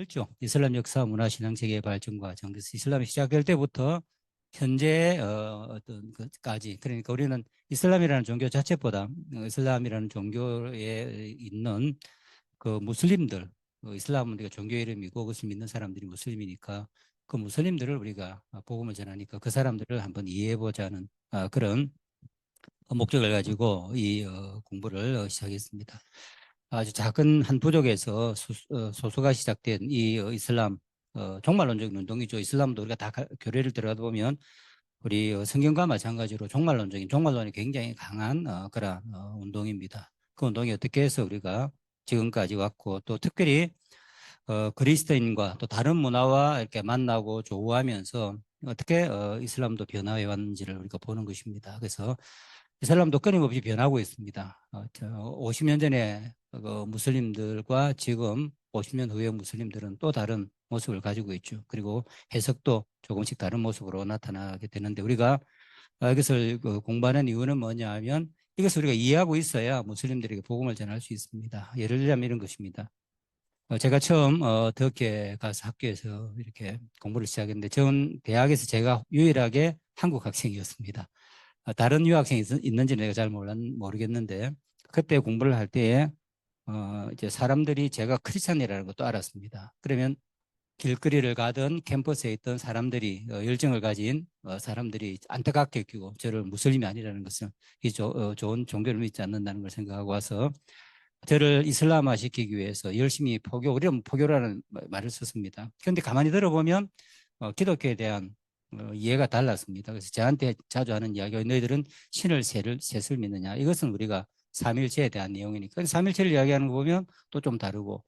넓죠. 이슬람 역사, 문화, 신앙 체계의 발전 과정. 그래서 이슬람이 시작될 때부터 현재 어떤 것까지. 그러니까 우리는 이슬람이라는 종교 자체보다 이슬람이라는 종교에 있는 그 무슬림들, 이슬람은 우리가 종교 이름이고 그것을 믿는 사람들이 무슬림이니까 그 무슬림들을 우리가 복음을 전하니까 그 사람들을 한번 이해해 보자는 그런 목적을 가지고 이 공부를 시작했습니다. 아주 작은 한 부족에서 소수가 시작된 이 이슬람 종말론적인 운동이죠. 이슬람도 우리가 다 교례를 들어가다 보면 우리 성경과 마찬가지로 종말론이 굉장히 강한 그런 운동입니다. 그 운동이 어떻게 해서 우리가 지금까지 왔고 또 특별히 그리스도인과 또 다른 문화와 이렇게 만나고 조우하면서 어떻게 이슬람도 변화해 왔는지를 우리가 보는 것입니다. 그래서 이슬람도 끊임없이 변하고 있습니다. 50년 전에 무슬림들과 지금 50년 후의 무슬림들은 또 다른 모습을 가지고 있죠. 그리고 해석도 조금씩 다른 모습으로 나타나게 되는데 우리가 이것을 공부하는 이유는 뭐냐 하면 이것을 우리가 이해하고 있어야 무슬림들에게 복음을 전할 수 있습니다. 예를 들자면 이런 것입니다. 제가 처음 터키에 가서 학교에서 이렇게 공부를 시작했는데 전 대학에서 제가 유일하게 한국 학생이었습니다. 다른 유학생이 있는지 내가 잘 모르겠는데 그때 공부를 할 때에 이제 사람들이 제가 크리스찬이라는 것도 알았습니다. 그러면 길거리를 가던 캠퍼스에 있던 사람들이 열정을 가진 사람들이 안타깝게 여기고 저를 무슬림이 아니라는 것을 좋은 종교를 믿지 않는다는 걸 생각하고 와서 저를 이슬람화 시키기 위해서 열심히 우리는 포교라는 말을 썼습니다. 그런데 가만히 들어보면 기독교에 대한 이해가 달랐습니다. 그래서 저한테 자주 하는 이야기가 너희들은 신을 셋을 믿느냐. 이것은 우리가 삼일체에 대한 내용이니까. 삼일체를 이야기하는 거 보면 또 좀 다르고.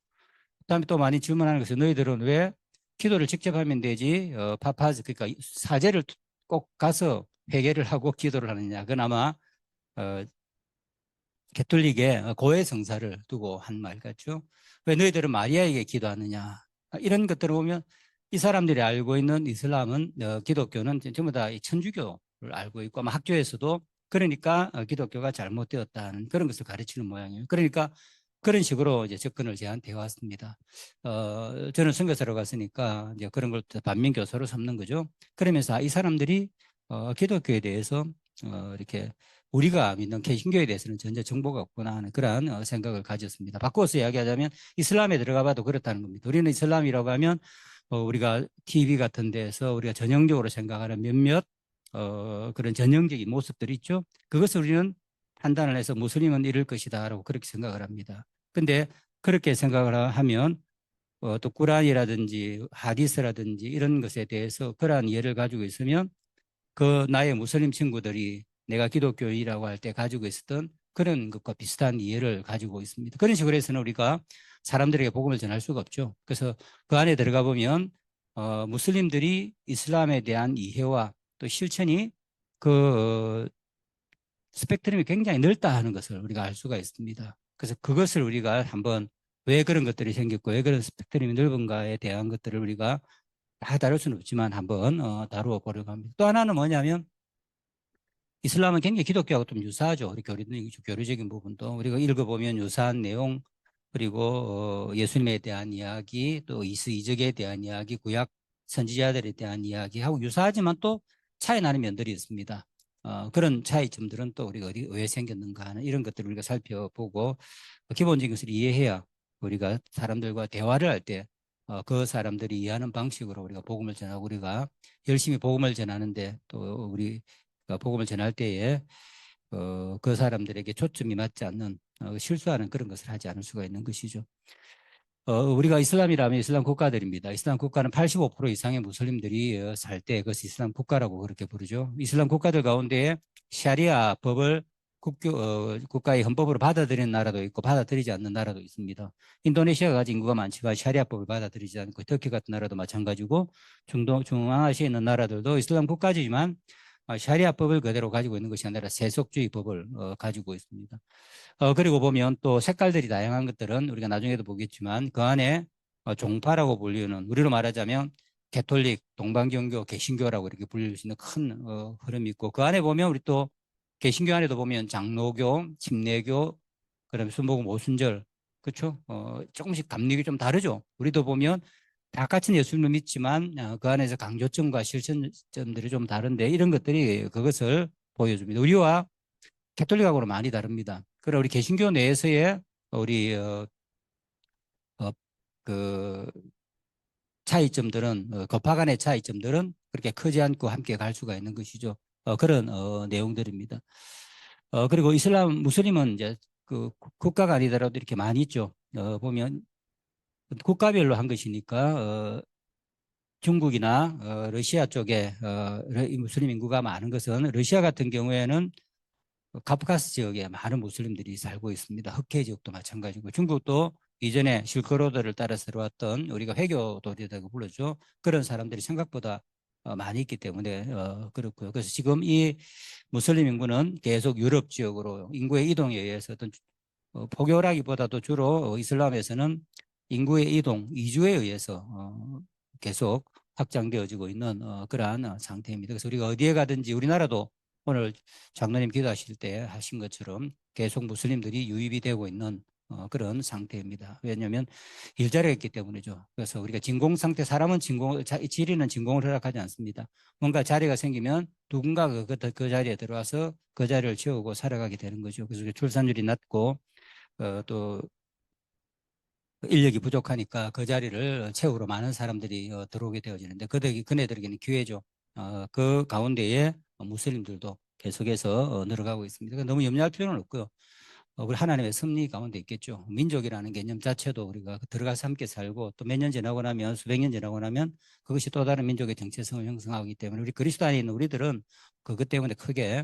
그다음에 또 많이 질문하는 것은 너희들은 왜 기도를 직접 하면 되지 파파즈 그러니까 사제를 꼭 가서 회개를 하고 기도를 하느냐. 그건 아마 개톨릭의 고해 성사를 두고 한 말 같죠. 왜 너희들은 마리아에게 기도하느냐. 이런 것들을 보면 이 사람들이 알고 있는 이슬람은 기독교는 전부 다 천주교를 알고 있고 아마 학교에서도 그러니까 기독교가 잘못되었다는 그런 것을 가르치는 모양이에요. 그러니까 그런 식으로 이제 접근을 저한테 해왔습니다. 저는 선교사로 갔으니까 이제 그런 걸 반면교사로 삼는 거죠. 그러면서 이 사람들이 기독교에 대해서 이렇게 우리가 믿는 개신교에 대해서는 전혀 정보가 없구나 하는 그러한 생각을 가졌습니다. 바꿔서 이야기하자면 이슬람에 들어가 봐도 그렇다는 겁니다. 우리는 이슬람이라고 하면 우리가 TV 같은 데서 우리가 전형적으로 생각하는 몇몇 그런 전형적인 모습들이 있죠. 그것을 우리는 판단을 해서 무슬림은 이럴 것이다 라고 그렇게 생각을 합니다. 근데 그렇게 생각을 하면 또 꾸란이라든지 하디스라든지 이런 것에 대해서 그러한 이해를 가지고 있으면 그 나의 무슬림 친구들이 내가 기독교인이라고 할 때 가지고 있었던 그런 것과 비슷한 이해를 가지고 있습니다. 그런 식으로 해서는 우리가 사람들에게 복음을 전할 수가 없죠. 그래서 그 안에 들어가 보면 무슬림들이 이슬람에 대한 이해와 또 실천이 그 스펙트럼이 굉장히 넓다 하는 것을 우리가 알 수가 있습니다. 그래서 그것을 우리가 한번 왜 그런 것들이 생겼고 왜 그런 스펙트럼이 넓은가에 대한 것들을 우리가 다 다룰 수는 없지만 한번 다루어 보려고 합니다. 또 하나는 뭐냐면 이슬람은 굉장히 기독교하고 좀 유사하죠. 우리 교리적인 부분도 우리가 읽어보면 유사한 내용 그리고 예수님에 대한 이야기 또 이적에 대한 이야기 구약 선지자들에 대한 이야기하고 유사하지만 또 차이 나는 면들이 있습니다. 그런 차이점들은 또 우리가 왜 생겼는가 하는 이런 것들을 우리가 살펴보고 기본적인 것을 이해해야 우리가 사람들과 대화를 할 때 그 사람들이 이해하는 방식으로 우리가 복음을 전하고 우리가 열심히 복음을 전하는데 또 우리 복음을 전할 때에 그 사람들에게 초점이 맞지 않는 실수하는 그런 것을 하지 않을 수가 있는 것이죠. 우리가 이슬람이라면 이슬람 국가들입니다. 이슬람 국가는 85% 이상의 무슬림들이 살 때 그것이 이슬람 국가라고 그렇게 부르죠. 이슬람 국가들 가운데 샤리아 법을 국가의 헌법으로 받아들이는 나라도 있고 받아들이지 않는 나라도 있습니다. 인도네시아가 가진 인구가 많지만 샤리아법을 받아들이지 않고 터키 같은 나라도 마찬가지고 중앙아시아에 있는 나라들도 이슬람 국가지만 샤리아법을 그대로 가지고 있는 것이 아니라 세속주의 법을 가지고 있습니다. 그리고 보면 또 색깔들이 다양한 것들은 우리가 나중에도 보겠지만 그 안에 종파라고 불리는 우리로 말하자면 개톨릭, 동방경교, 개신교라고 이렇게 불릴 수 있는 큰 흐름이 있고 그 안에 보면 우리 또 개신교 안에도 보면 장로교, 침례교, 그다음에 순복음 오순절 그렇죠? 조금씩 감리교 좀 다르죠. 우리도 보면 다 같은 예수님을 믿지만 그 안에서 강조점과 실천점들이 좀 다른데 이런 것들이 그것을 보여줍니다. 우리와 캐톨릭하고는 많이 다릅니다. 그러나 우리 개신교 내에서의 우리 어, 그 차이점들은 거파 간의 차이점들은 그렇게 크지 않고 함께 갈 수가 있는 것이죠. 그런 내용들입니다. 그리고 이슬람 무슬림은 이제 그 국가가 아니더라도 이렇게 많이 있죠. 보면 국가별로 한 것이니까 중국이나 러시아 쪽에 무슬림 인구가 많은 것은 러시아 같은 경우에는 카프카스 지역에 많은 무슬림들이 살고 있습니다. 흑해 지역도 마찬가지고 중국도 이전에 실크로드를 따라서 들어왔던 우리가 회교도리라고 불렀죠. 그런 사람들이 생각보다 많이 있기 때문에 그렇고요. 그래서 지금 이 무슬림 인구는 계속 유럽 지역으로 인구의 이동에 의해서 어떤 포교라기보다도 주로 이슬람에서는 인구의 이동, 이주에 의해서 계속 확장되어지고 있는 그러한 상태입니다. 그래서 우리가 어디에 가든지 우리나라도 오늘 장로님 기도하실 때 하신 것처럼 계속 무슬림들이 유입이 되고 있는 그런 상태입니다. 왜냐하면 일자리가 있기 때문이죠. 그래서 우리가 진공 상태, 사람은 지리는 진공을 허락하지 않습니다. 뭔가 자리가 생기면 누군가가 그 자리에 들어와서 그 자리를 채우고 살아가게 되는 거죠. 그래서 출산율이 낮고 또 인력이 부족하니까 그 자리를 채우러 많은 사람들이 들어오게 되어지는데 그네들에게는 기회죠. 그 가운데에 무슬림들도 계속해서 늘어가고 있습니다. 너무 염려할 필요는 없고요. 우리 하나님의 섭리 가운데 있겠죠. 민족이라는 개념 자체도 우리가 들어가서 함께 살고 또 몇 년 지나고 나면 수백 년 지나고 나면 그것이 또 다른 민족의 정체성을 형성하기 때문에 우리 그리스도 안에 있는 우리들은 그것 때문에 크게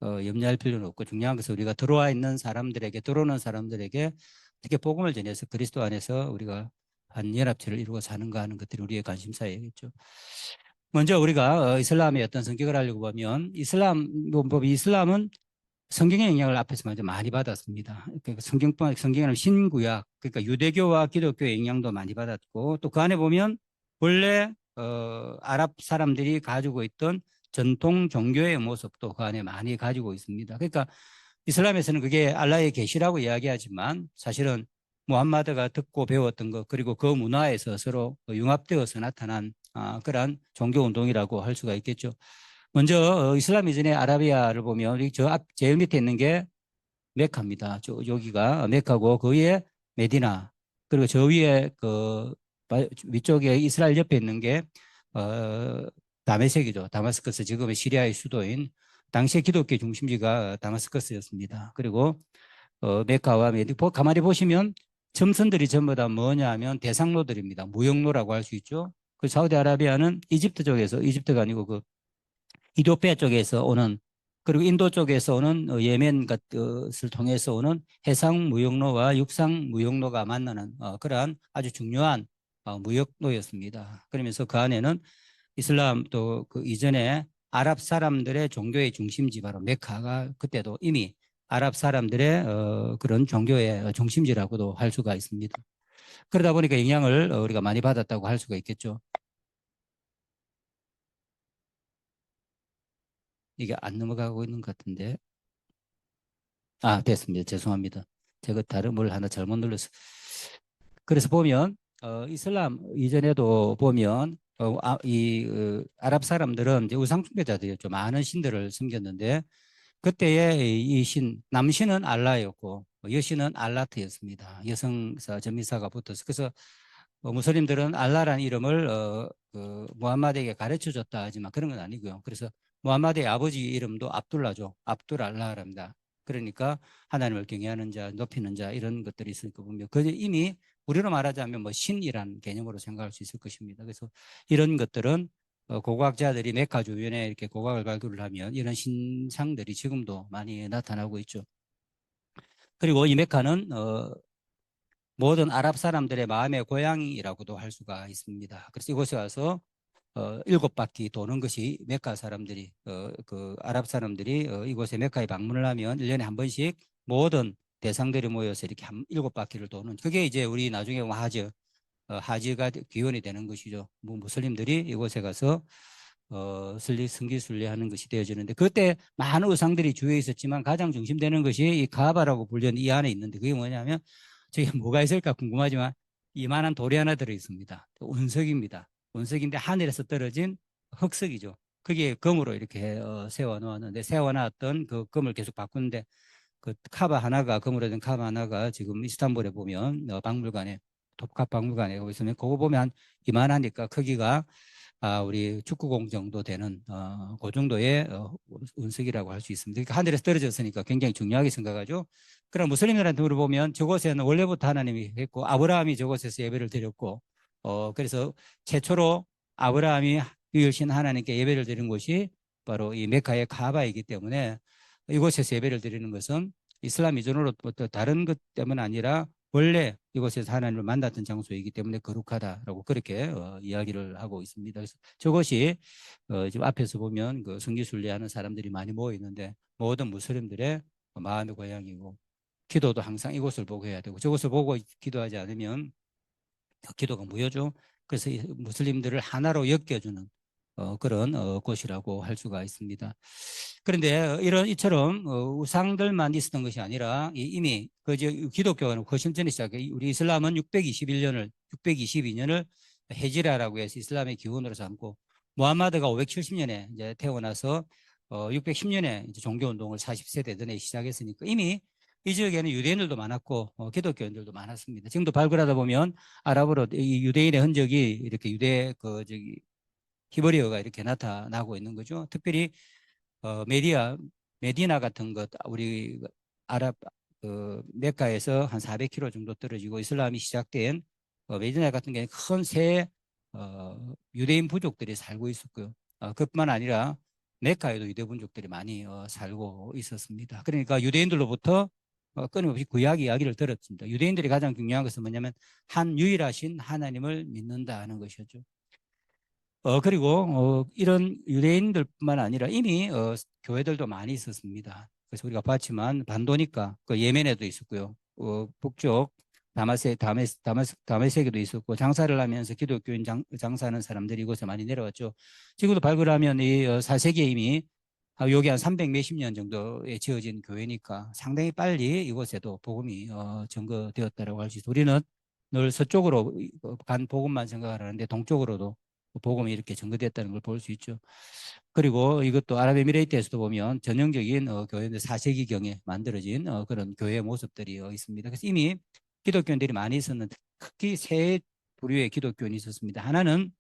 염려할 필요는 없고 중요한 것은 우리가 들어오는 사람들에게 어떻게 복음을 전해서 그리스도 안에서 우리가 한 연합체를 이루고 사는가 하는 것들이 우리의 관심사이겠죠. 먼저 우리가 이슬람의 어떤 성격을 알려고 보면 이슬람은 성경의 영향을 앞에서 먼저 많이 받았습니다. 그러니까 성경에는 신구약, 그러니까 유대교와 기독교의 영향도 많이 받았고 또 그 안에 보면 원래 아랍 사람들이 가지고 있던 전통 종교의 모습도 그 안에 많이 가지고 있습니다. 그러니까 이슬람에서는 그게 알라의 계시라고 이야기하지만 사실은 무함마드가 듣고 배웠던 것 그리고 그 문화에서 서로 융합되어서 나타난 그러한 종교 운동이라고 할 수가 있겠죠. 먼저 이슬람 이전의 아라비아를 보면 저 앞 제일 밑에 있는 게 메카입니다. 여기가 메카고 그 위에 메디나 그리고 저 위에 그 위쪽에 이스라엘 옆에 있는 게 다메섹이죠. 다마스커스 지금의 시리아의 수도인 당시의 기독교 중심지가 다마스커스였습니다. 그리고 메카와 메디나 가만히 보시면 점선들이 전부 다 뭐냐 하면 대상로들입니다. 무역로라고 할 수 있죠. 그 사우디아라비아는 이집트가 아니고 그 이디오피아 쪽에서 오는 그리고 인도 쪽에서 오는 예멘 것을 통해서 오는 해상 무역로와 육상 무역로가 만나는 그러한 아주 중요한 무역로였습니다. 그러면서 그 안에는 이슬람 또 그 이전에 아랍 사람들의 종교의 중심지 바로 메카가 그때도 이미 아랍 사람들의 그런 종교의 중심지라고도 할 수가 있습니다. 그러다 보니까 영향을 우리가 많이 받았다고 할 수가 있겠죠. 이게 안 넘어가고 있는 것 같은데. 됐습니다. 죄송합니다. 제가 다른 뭘 하나 잘못 눌렀어요. 그래서 보면 이슬람 이전에도 보면 아랍 사람들은 이제 우상 숭배자들이었죠. 많은 신들을 섬겼는데 그때의 이 남신은 알라였고 여신은 알라트였습니다. 여성사 전미사가 붙어서 그래서 무슬림들은 알라라는 이름을 무함마드에게 가르쳐 줬다 하지만 그런 건 아니고요. 그래서 무함마드의 아버지 이름도 압둘라죠. 압둘 알라랍니다. 그러니까 하나님을 경외하는 자, 높이는 자 이런 것들이 있으니까 보면 그 이미 우리로 말하자면 뭐 신이라는 개념으로 생각할 수 있을 것입니다. 그래서 이런 것들은 고고학자들이 메카 주변에 이렇게 고고학을 발굴을 하면 이런 신상들이 지금도 많이 나타나고 있죠. 그리고 이 메카는 모든 아랍 사람들의 마음의 고향이라고도 할 수가 있습니다. 그래서 이곳에 와서 7바퀴 도는 것이 메카 사람들이 그 아랍 사람들이 이곳에 메카에 방문을 하면 1년에 한 번씩 모든 대상들이 모여서 이렇게 7바퀴를 도는 그게 이제 우리 나중에 하지가 기원이 되는 것이죠. 무슬림들이 이곳에 가서 승기순례하는 것이 되어지는데 그때 많은 우상들이 주위에 있었지만 가장 중심되는 것이 이 가바라고 불리는 이 안에 있는데 그게 뭐냐면 저게 뭐가 있을까 궁금하지만 이만한 돌이 하나 들어 있습니다. 운석입니다. 운석인데 하늘에서 떨어진 흑석이죠. 그게 금으로 이렇게 세워 놓았는데, 세워 놨던 그 금을 계속 바꾸는데, 그 카바 하나가, 금으로 된 카바 하나가 지금 이스탄불에 보면 박물관에, 톱캅 박물관에 있으면 그거 보면 한 이만하니까 크기가 우리 축구공 정도 되는 그 정도의 운석이라고 할 수 있습니다. 그러니까 하늘에서 떨어졌으니까 굉장히 중요하게 생각하죠. 그럼 무슬림들한테 물어보면 저곳에는 원래부터 하나님이 했고 아브라함이 저곳에서 예배를 드렸고 그래서 최초로 아브라함이 유일신 하나님께 예배를 드린 곳이 바로 이 메카의 카바이기 때문에 이곳에서 예배를 드리는 것은 이슬람 이전으로부터 다른 것 때문 아니라 원래 이곳에서 하나님을 만났던 장소이기 때문에 거룩하다라고 그렇게 이야기를 하고 있습니다. 그래서 저것이 지금 앞에서 보면 그 성지순례하는 사람들이 많이 모여 있는데 모든 무슬림들의 마음의 고향이고 기도도 항상 이곳을 보고 해야 되고 저곳을 보고 기도하지 않으면 기도가 무효죠. 그래서 무슬림들을 하나로 엮여주는 그런 곳이라고 할 수가 있습니다. 그런데 이처럼 우상들만 있었던 것이 아니라 이미 기독교는 훨씬 전에 시작해 우리 이슬람은 622년을 헤지라라고 해서 이슬람의 기원으로 삼고 무함마드가 570년에 이제 태어나서 610년에 이제 종교운동을 40세대 전에 시작했으니까 이미 이 지역에는 유대인들도 많았고 기독교인들도 많았습니다. 지금도 발굴하다 보면 아랍어로 이 유대인의 흔적이 이렇게 히브리어가 이렇게 나타나고 있는 거죠. 특별히 메디나 같은 것 우리 아랍 메카에서 한 400km 정도 떨어지고 이슬람이 시작된 메디나 같은 경우는 큰 새 유대인 부족들이 살고 있었고요. 그뿐만 아니라 메카에도 유대 부족들이 많이 살고 있었습니다. 그러니까 유대인들로부터 끊임없이 구약 이야기를 들었습니다. 유대인들이 가장 중요한 것은 뭐냐면 한 유일하신 하나님을 믿는다는 것이었죠. 그리고 이런 유대인들뿐만 아니라 이미 교회들도 많이 있었습니다. 그래서 우리가 봤지만 반도니까 그 예멘에도 있었고요. 북쪽 다메섹에도 있었고 장사를 하면서 기독교인 장사하는 사람들이 이곳에 많이 내려왔죠. 지금도 발굴하면 이 4세기에 이미 여기 한 300 몇십 년 정도에 지어진 교회니까 상당히 빨리 이곳에도 복음이 전거되었다고 할 수 있습니다. 우리는 늘 서쪽으로 간 복음만 생각을 하는데 동쪽으로도 복음이 이렇게 전거됐다는 걸 볼 수 있죠. 그리고 이것도 아랍에미레이트에서도 보면 전형적인 교회인데 4세기경에 만들어진 그런 교회 모습들이 있습니다. 그래서 이미 기독교인들이 많이 있었는데 특히 세 부류의 기독교인이 있었습니다. 하나는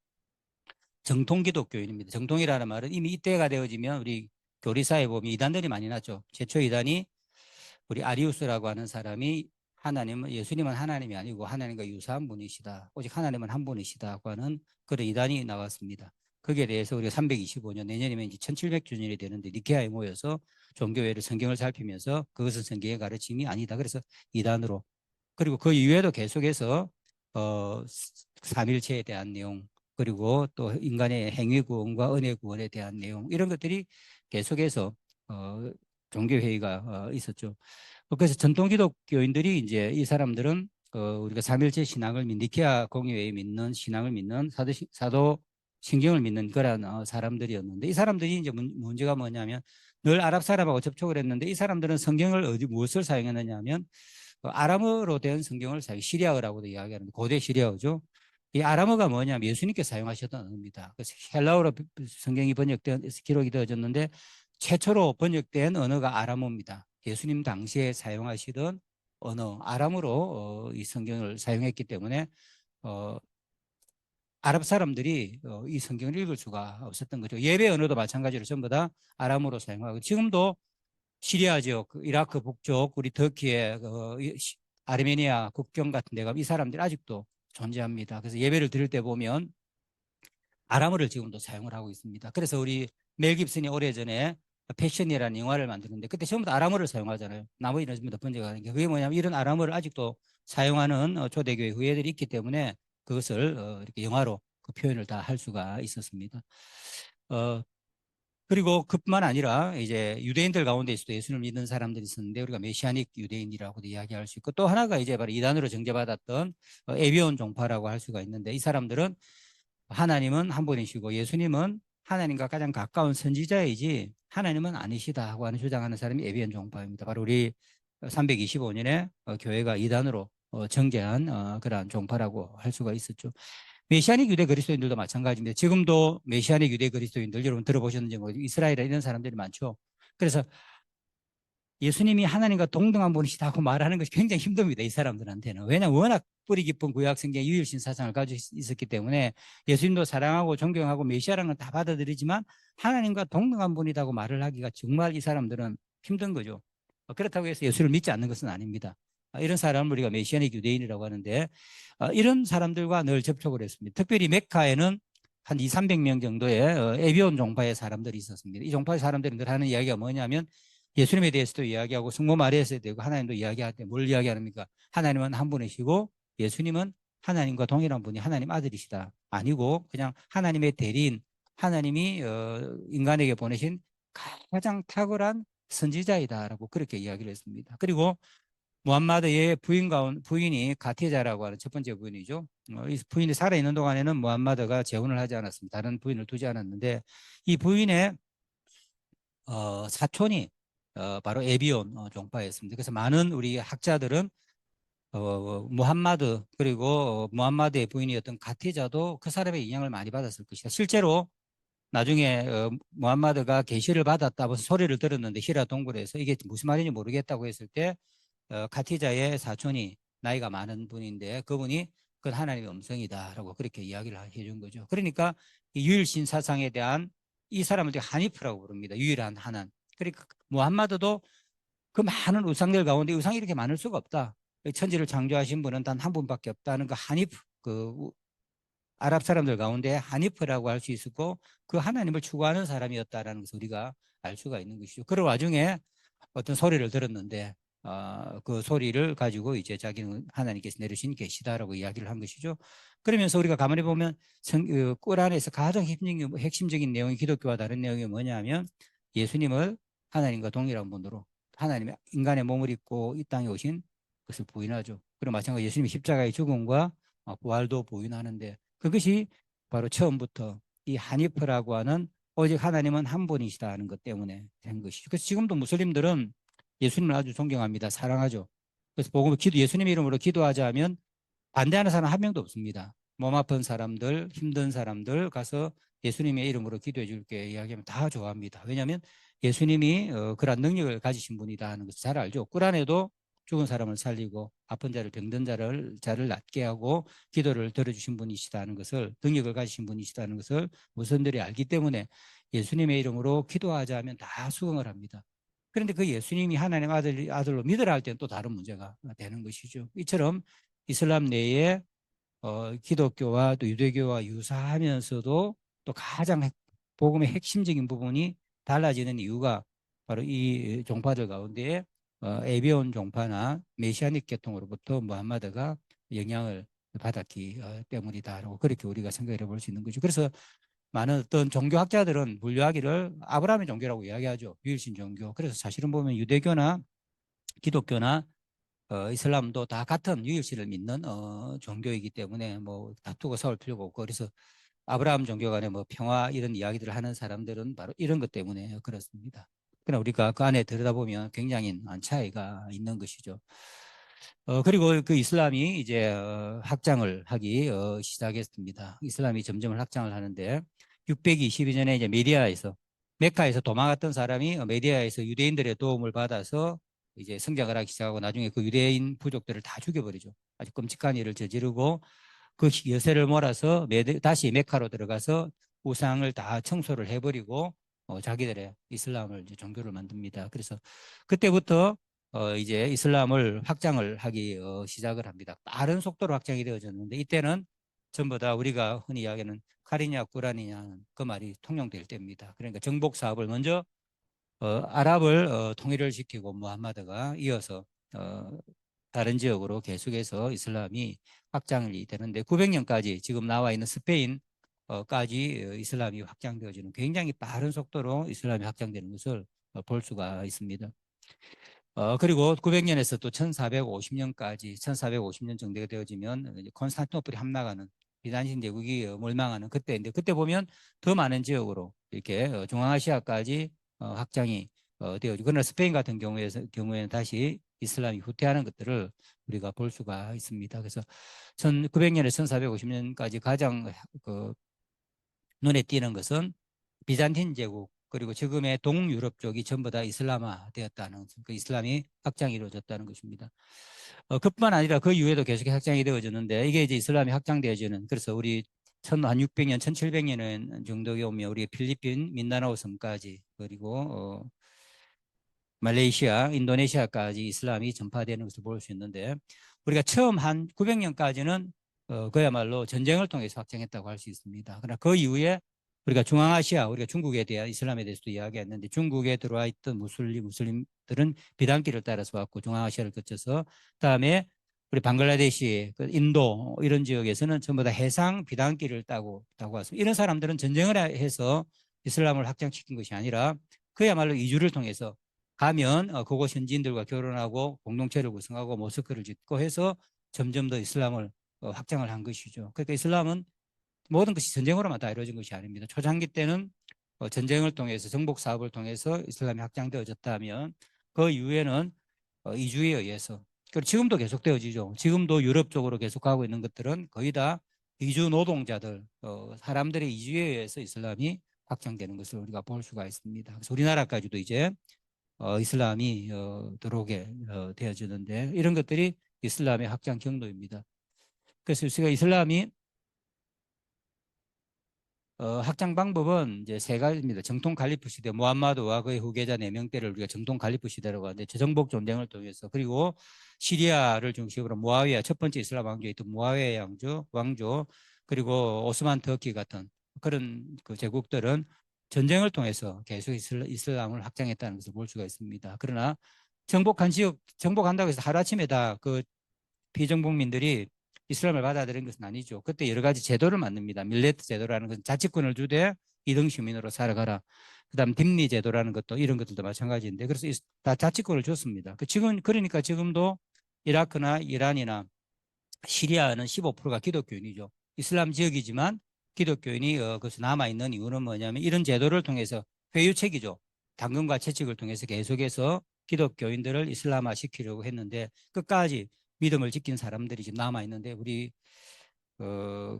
정통 기독교인입니다. 정통이라는 말은 이미 이때가 되어지면 우리 교리사에 보면 이단들이 많이 났죠. 최초 이단이 우리 아리우스라고 하는 사람이 예수님은 하나님이 아니고 하나님과 유사한 분이시다. 오직 하나님은 한 분이시다고 하는 그런 이단이 나왔습니다. 거기에 대해서 우리가 325년, 내년이면 이제 1700주년이 되는데 니케아에 모여서 종교회를 성경을 살피면서 그것은 성경의 가르침이 아니다. 그래서 이단으로. 그리고 그 이후에도 계속해서 삼일체에 대한 내용, 그리고 또 인간의 행위 구원과 은혜 구원에 대한 내용, 이런 것들이 계속해서 종교회의가 있었죠. 그래서 전통 기독교인들이 이제 이 사람들은 우리가 삼일체 신앙을 니케아 공의회에 믿는 신앙을 믿는 사도 신경을 믿는 그런 사람들이었는데 이 사람들이 이제 문제가 뭐냐면 늘 아랍 사람하고 접촉을 했는데 이 사람들은 성경을 무엇을 사용했느냐 하면 아람어로 된 성경을 시리아어라고도 이야기하는데 고대 시리아어죠. 이 아람어가 뭐냐면 예수님께서 사용하셨던 언어입니다. 그래서 헬라어로 성경이 기록이 되어졌는데 최초로 번역된 언어가 아람어입니다. 예수님 당시에 사용하시던 언어 아람어로 이 성경을 사용했기 때문에 아랍 사람들이 이 성경을 읽을 수가 없었던 거죠. 예배 언어도 마찬가지로 전부 다 아람어로 사용하고 지금도 시리아 지역, 이라크 북쪽, 우리 터키의 아르메니아 국경 같은 데가 이 사람들이 아직도 존재합니다. 그래서 예배를 드릴 때 보면 아람어를 지금도 사용을 하고 있습니다. 그래서 우리 멜 깁슨이 오래전에 패션이라는 영화를 만드는데 그때 전부 다 아람어를 사용하잖아요. 나머지는 전부 다 번역하는 게. 그게 뭐냐면 이런 아람어를 아직도 사용하는 초대교회 후예들이 있기 때문에 그것을 이렇게 영화로 그 표현을 다 할 수가 있었습니다. 그리고 그뿐만 아니라 이제 유대인들 가운데에서도 예수를 믿는 사람들이 있었는데 우리가 메시아닉 유대인이라고도 이야기할 수 있고 또 하나가 이제 바로 이단으로 정죄받았던 에비온 종파라고 할 수가 있는데 이 사람들은 하나님은 한 분이시고 예수님은 하나님과 가장 가까운 선지자이지 하나님은 아니시다고 하는 주장하는 사람이 에비온 종파입니다. 바로 우리 325년에 교회가 이단으로 전개한 그러한 종파라고 할 수가 있었죠. 메시아닉 유대 그리스도인들도 마찬가지인데 지금도 메시아닉 유대 그리스도인들 여러분 들어보셨는지 모르겠어요. 이스라엘에 이런 사람들이 많죠. 그래서 예수님이 하나님과 동등한 분이시다고 말하는 것이 굉장히 힘듭니다. 이 사람들한테는. 왜냐하면 워낙 뿌리 깊은 구약성경 유일신 사상을 가지고 있었기 때문에 예수님도 사랑하고 존경하고 메시아라는 걸 다 받아들이지만 하나님과 동등한 분이라고 말을 하기가 정말 이 사람들은 힘든 거죠. 그렇다고 해서 예수를 믿지 않는 것은 아닙니다. 이런 사람을 우리가 메시아닉 유대인이라고 하는데 이런 사람들과 늘 접촉을 했습니다. 특별히 메카에는 한 2, 300명 정도의 에비온 종파의 사람들이 있었습니다. 이 종파의 사람들이 늘 하는 이야기가 뭐냐면 예수님에 대해서도 이야기하고 성모 마리아에 되고 하나님도 이야기할 때 뭘 이야기합니까? 하나님은 한 분이시고 예수님은 하나님과 동일한 분이 하나님 아들이시다. 아니고 그냥 하나님의 대리인, 하나님이 인간에게 보내신 가장 탁월한 선지자이다라고 그렇게 이야기를 했습니다. 그리고 무함마드의 부인이 가티자라고 하는 첫 번째 부인이죠. 이 부인이 살아있는 동안에는 무함마드가 재혼을 하지 않았습니다. 다른 부인을 두지 않았는데 이 부인의 사촌이 바로 에비온 종파였습니다. 그래서 많은 우리 학자들은 무함마드 그리고 무함마드의 부인이었던 가티자도 그 사람의 영향을 많이 받았을 것이다. 실제로 나중에 무함마드가 계시를 받았다 무슨 소리를 들었는데 히라 동굴에서 이게 무슨 말인지 모르겠다고 했을 때 가티자의 사촌이 나이가 많은 분인데 그분이 그건 하나님의 음성이다라고 그렇게 이야기를 해준 거죠. 그러니까 이 유일신 사상에 대한 이 사람을 하니프라고 부릅니다. 유일한 하나님. 그러니까 무함마드도 그 많은 우상들 가운데 우상이 이렇게 많을 수가 없다. 천지를 창조하신 분은 단 한 분밖에 없다는 그 하니프, 그 아랍 사람들 가운데 하니프라고 할 수 있었고 그 하나님을 추구하는 사람이었다라는 것을 우리가 알 수가 있는 것이죠. 그런 와중에 어떤 소리를 들었는데 그 소리를 가지고 이제 자기는 하나님께서 내리신 계시다라고 이야기를 한 것이죠. 그러면서 우리가 가만히 보면 꾸란에서 가장 핵심적인 내용이 기독교와 다른 내용이 뭐냐면 예수님을 하나님과 동일한 분으로 하나님의 인간의 몸을 입고 이 땅에 오신 것을 부인하죠. 그리고 마찬가지로 예수님이 십자가의 죽음과 부활도 부인하는데 그것이 바로 처음부터 이 하니프라고 하는 오직 하나님은 한 분이시다는 것 때문에 된 것이죠. 그래서 지금도 무슬림들은 예수님을 아주 존경합니다. 사랑하죠. 그래서 예수님 이름으로 기도하자 하면 반대하는 사람 한 명도 없습니다. 몸 아픈 사람들, 힘든 사람들 가서 예수님의 이름으로 기도해 줄게 이야기하면 다 좋아합니다. 왜냐하면 예수님이 그런 능력을 가지신 분이다 하는 것을 잘 알죠. 꾸란에도 죽은 사람을 살리고 아픈 자를 병든 자를 낫게 하고 기도를 들어주신 분이시다는 것을 능력을 가지신 분이시다는 것을 무슬림들이 알기 때문에 예수님의 이름으로 기도하자 하면 다 수긍을 합니다. 그런데 그 예수님이 하나님 아들로 믿으라 할 때는 또 다른 문제가 되는 것이죠. 이처럼 이슬람 내에 기독교와 또 유대교와 유사하면서도 또 가장 복음의 핵심적인 부분이 달라지는 이유가 바로 이 종파들 가운데 에비온 종파나 메시아닉 계통으로부터 무함마드가 영향을 받았기 때문이다라고 그렇게 우리가 생각해 볼 수 있는 거죠. 그래서 많은 어떤 종교학자들은 분류하기를 아브라함의 종교라고 이야기하죠. 유일신 종교. 그래서 사실은 보면 유대교나 기독교나 이슬람도 다 같은 유일신을 믿는 종교이기 때문에 뭐 다투고 싸울 필요가 없고 그래서 아브라함 종교 간에 뭐 평화 이런 이야기들을 하는 사람들은 바로 이런 것 때문에 그렇습니다. 그러나 우리가 그 안에 들여다보면 굉장히 차이가 있는 것이죠. 그리고 그 이슬람이 이제 확장을 하기 시작했습니다. 이슬람이 점점 확장을 하는데 622년에 이제 메카에서 도망갔던 사람이 메디아에서 유대인들의 도움을 받아서 이제 성장을 하기 시작하고 나중에 그 유대인 부족들을 다 죽여버리죠. 아주 끔찍한 일을 저지르고 그 여세를 몰아서 다시 메카로 들어가서 우상을 다 청소를 해버리고 자기들의 이슬람을 이제 종교를 만듭니다. 그래서 그때부터 이제 이슬람을 확장을 하기 시작을 합니다. 빠른 속도로 확장이 되어졌는데 이때는 전부 다 우리가 흔히 이야기하는 카리냐 꾸란이냐 그 말이 통용될 때입니다. 그러니까 정복 사업을 먼저 아랍을 통일을 시키고 무함마드가 이어서 다른 지역으로 계속해서 이슬람이 확장이 되는데 900년까지 지금 나와 있는 스페인까지 이슬람이 확장되어지는 굉장히 빠른 속도로 이슬람이 확장되는 것을 볼 수가 있습니다. 그리고 900년에서 또 1450년까지 1450년 정도가 되어지면 콘스탄티노플이 함락하는 비단신 제국이 몰망하는 그때인데 그때 보면 더 많은 지역으로 이렇게 중앙아시아까지 확장이 되어지고 그러나 스페인 같은 경우에는 다시 이슬람이 후퇴하는 것들을 우리가 볼 수가 있습니다. 그래서 1900년에서 1450년까지 가장 그 눈에 띄는 것은 비잔틴 제국 그리고 지금의 동유럽 쪽이 전부 다 이슬람화 되었다는 그 이슬람이 확장이 이루어졌다는 것입니다. 그뿐만 아니라 그 이후에도 계속 확장이 되어졌는데 이게 이제 이슬람이 확장되어지는 그래서 우리 1600년, 1700년 정도에 오면 우리 필리핀, 민다나오 섬까지 그리고 말레이시아, 인도네시아까지 이슬람이 전파되는 것을 볼 수 있는데 우리가 처음 한 900년까지는 그야말로 전쟁을 통해서 확장했다고 할 수 있습니다. 그러나 그 이후에 우리가 중앙아시아, 우리가 중국에 대한 이슬람에 대해서도 이야기했는데 중국에 들어와 있던 무슬림들은 비단길을 따라서 왔고 중앙아시아를 거쳐서 그다음에 우리 방글라데시, 인도 이런 지역에서는 전부 다 해상 비단길을 타고 왔습니다. 이런 사람들은 전쟁을 해서 이슬람을 확장시킨 것이 아니라 그야말로 이주를 통해서 가면 그곳 현지인들과 결혼하고 공동체를 구성하고 모스크를 짓고 해서 점점 더 이슬람을 확장을 한 것이죠. 그러니까 이슬람은 모든 것이 전쟁으로만 다 이루어진 것이 아닙니다. 초창기 때는 전쟁을 통해서 정복 사업을 통해서 이슬람이 확장되어졌다면 그 이후에는 이주에 의해서 그리고 지금도 계속되어지죠. 지금도 유럽 쪽으로 계속 가고 있는 것들은 거의 다 이주 노동자들 사람들의 이주에 의해서 이슬람이 확장되는 것을 우리가 볼 수가 있습니다. 그래서 우리나라까지도 이제 이슬람이 들어오게 되어지는데 이런 것들이 이슬람의 확장 경로입니다. 그래서 우리가 이슬람이 확장 방법은 이제 세 가지입니다. 정통 칼리프 시대 무함마드와 그의 후계자 4명대를 우리가 정통 칼리프 시대라고 하는데 저정복 전쟁을 통해서 그리고 시리아를 중심으로 무아위야 첫 번째 이슬람 왕조였던 무아위야 왕조 그리고 오스만 터키 같은 그런 그 제국들은 전쟁을 통해서 계속 이슬람을 확장했다는 것을 볼 수가 있습니다. 그러나 정복한 지역 정복한다고 해서 하루아침에 다 그 비정복민들이 이슬람을 받아들인 것은 아니죠. 그때 여러 가지 제도를 만듭니다. 밀레트 제도라는 것은 자치권을 주되 이등 시민으로 살아가라. 그다음 딥리 제도라는 것도 이런 것들도 마찬가지인데 그래서 다 자치권을 줬습니다. 지금 그러니까 지금도 이라크나 이란이나 시리아는 15%가 기독교인이죠. 이슬람 지역이지만 기독교인이 거기서 남아있는 이유는 뭐냐면 이런 제도를 통해서 회유책이죠. 당근과 채찍을 통해서 계속해서 기독교인들을 이슬람화 시키려고 했는데 끝까지 믿음을 지킨 사람들이 지금 남아있는데 우리 어,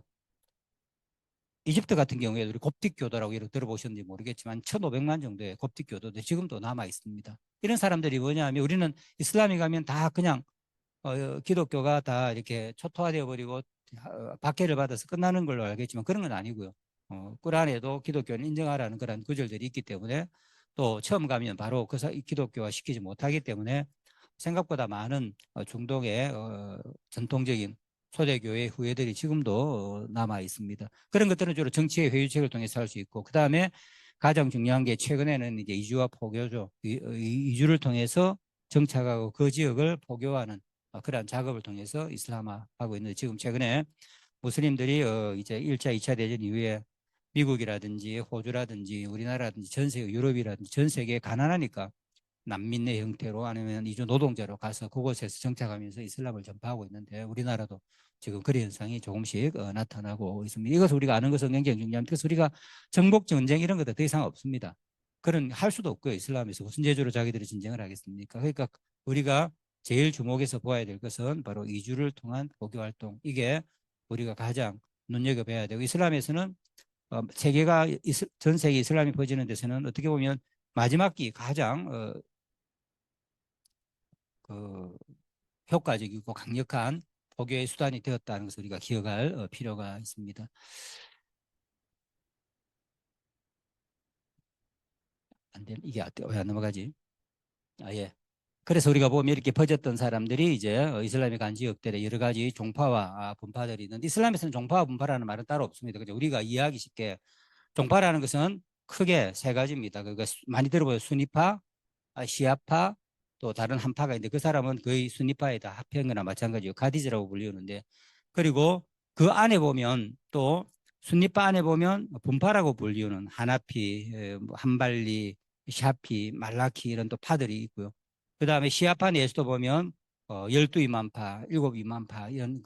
이집트 같은 경우에 우리 kop틱 교도라고 이렇게 들어보셨는지 모르겠지만 1,500만 정도의 kop틱 교도들 지금도 남아 있습니다. 이런 사람들이 뭐냐면 우리는 이슬람에 가면 다 그냥 기독교가 다 이렇게 초토화되어 버리고 박해를 받아서 끝나는 걸로 알겠지만 그런 건 아니고요. 꾸란에도 기독교는 인정하라는 그런 구절들이 있기 때문에 또 처음 가면 바로 그 기독교화 시키지 못하기 때문에 생각보다 많은 중동의 전통적인 초대교회 후예들이 지금도 남아 있습니다. 그런 것들은 주로 정치의 회유책을 통해서 할 수 있고 그 다음에 가장 중요한 게 최근에는 이제 이주와 포교죠. 이주를 통해서 정착하고 그 지역을 포교하는 그러한 작업을 통해서 이슬람화하고 있는데 지금 최근에 무슬림들이 이제 1차, 2차 대전 이후에 미국이라든지 호주라든지 우리나라라든지 전 세계 유럽이라든지 전 세계에 가난하니까 난민의 형태로 아니면 이주 노동자로 가서 그곳에서 정착하면서 이슬람을 전파하고 있는데 우리나라도 지금 그런 현상이 조금씩 나타나고 있습니다. 이것을 우리가 아는 것은 굉장히 중요합니다. 그래서 우리가 정복 전쟁 이런 것도 더 이상 없습니다. 그런 할 수도 없고요. 이슬람에서 무슨 재주로 자기들이 전쟁을 하겠습니까? 그러니까 우리가 제일 주목해서 보아야 될 것은 바로 이주를 통한 포교 활동. 이게 우리가 가장 눈여겨봐야 되고 이슬람에서는 세계가 전 세계 이슬람이 퍼지는 데서는 어떻게 보면 마지막 기 가장 그 효과적이고 강력한 포교의 수단이 되었다는 것을 우리가 기억할 필요가 있습니다. 안 돼, 이게 왜 안 넘어가지? 예. 그래서 우리가 보면 이렇게 퍼졌던 사람들이 이제 이슬람에 간 지역들의 여러 가지 종파와 분파들이 있는데 이슬람에서는 종파와 분파라는 말은 따로 없습니다. 그죠? 우리가 이해하기 쉽게 종파라는 것은 크게 세 가지입니다. 그러니까 많이 들어보요 수니파, 시아파, 또 다른 한파가 있는데 그 사람은 거의 순위파에 다 합한 거나 마찬가지예요. 가디즈라고 불리우는데 그리고 그 안에 보면 또 순위파 안에 보면 분파라고 불리우는 하나피, 뭐 한발리, 샤피, 말라키 이런 또 파들이 있고요. 그 다음에 시아파 내에서도 보면 12이만파, 7이만파 이런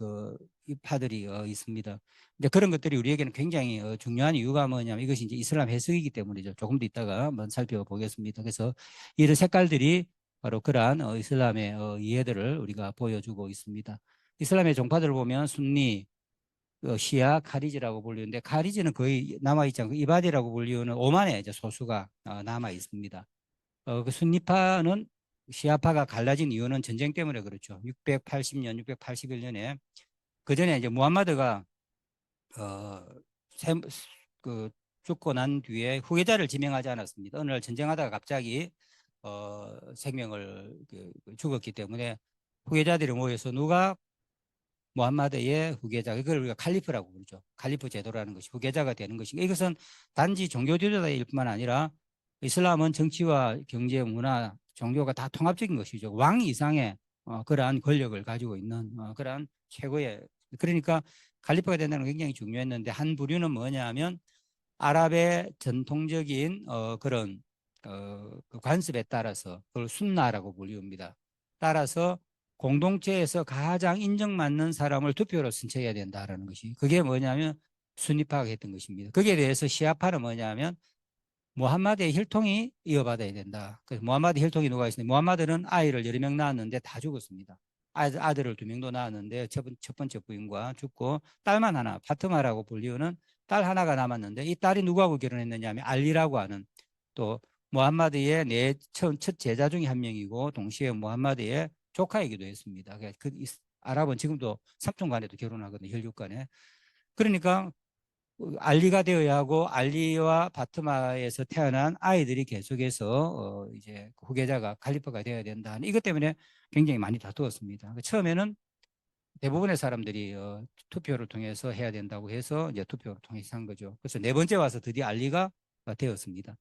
이 파들이 있습니다. 이제 그런 것들이 우리에게는 굉장히 중요한 이유가 뭐냐면 이것이 이제 이슬람 해석이기 때문이죠. 조금 더 이따가 한번 살펴보겠습니다. 그래서 이런 색깔들이 바로 그러한 이슬람의 이해들을 우리가 보여주고 있습니다. 이슬람의 종파들을 보면 순니, 시아, 카리지라고 불리는데 카리지는 거의 남아있지 않고 이바디라고 불리는 오만의 이제 소수가 남아 있습니다. 그 순니파는 시아파가 갈라진 이유는 전쟁 때문에 그렇죠. 680년, 681년에 그 전에 이제 무함마드가 어, 세, 그 죽고 난 뒤에 후계자를 지명하지 않았습니다. 어느 날 전쟁하다가 갑자기 생명을 죽었기 때문에 후계자들이 모여서 누가 무함마드의 후계자, 이걸 우리가 칼리프라고 부르죠. 칼리프 제도라는 것이 후계자가 되는 것인가. 이것은 단지 종교 지도자일 뿐만 아니라 이슬람은 정치와 경제, 문화, 종교가 다 통합적인 것이죠. 왕 이상의 그러한 권력을 가지고 있는 그러한 최고의, 그러니까 칼리프가 된다는 게 굉장히 중요했는데 한 부류는 뭐냐 하면 아랍의 전통적인 그런 그 관습에 따라서 그걸 순나라고 불립니다. 따라서 공동체에서 가장 인정받는 사람을 투표로 선출해야 된다라는 것이, 그게 뭐냐면 순위파가 했던 것입니다. 거기에 대해서 시아파는 뭐냐면 무함마드의 혈통이 이어받아야 된다. 그래서 무함마드 혈통이 누가 있습니까? 무함마드는 아이를 여러 명 낳았는데 다 죽었습니다. 아들을 두 명도 낳았는데 첫 번째 부인과 죽고 딸만 하나, 파트마라고 불리우는 딸 하나가 남았는데 이 딸이 누구하고 결혼했느냐 하면 알리라고 하는, 또 무함마드의 첫 제자 중에 한 명이고 동시에 무함마드의 조카이기도 했습니다. 그 아랍은 지금도 삼촌 간에도 결혼하거든요. 혈육 간에. 그러니까 알리가 되어야 하고 알리와 바트마에서 태어난 아이들이 계속해서 이제 후계자가 칼리파가 되어야 된다. 이것 때문에 굉장히 많이 다투었습니다. 처음에는 대부분의 사람들이 투표를 통해서 해야 된다고 해서 이제 투표를 통해서 한 거죠. 그래서 네 번째 와서 드디어 알리가 되었습니다.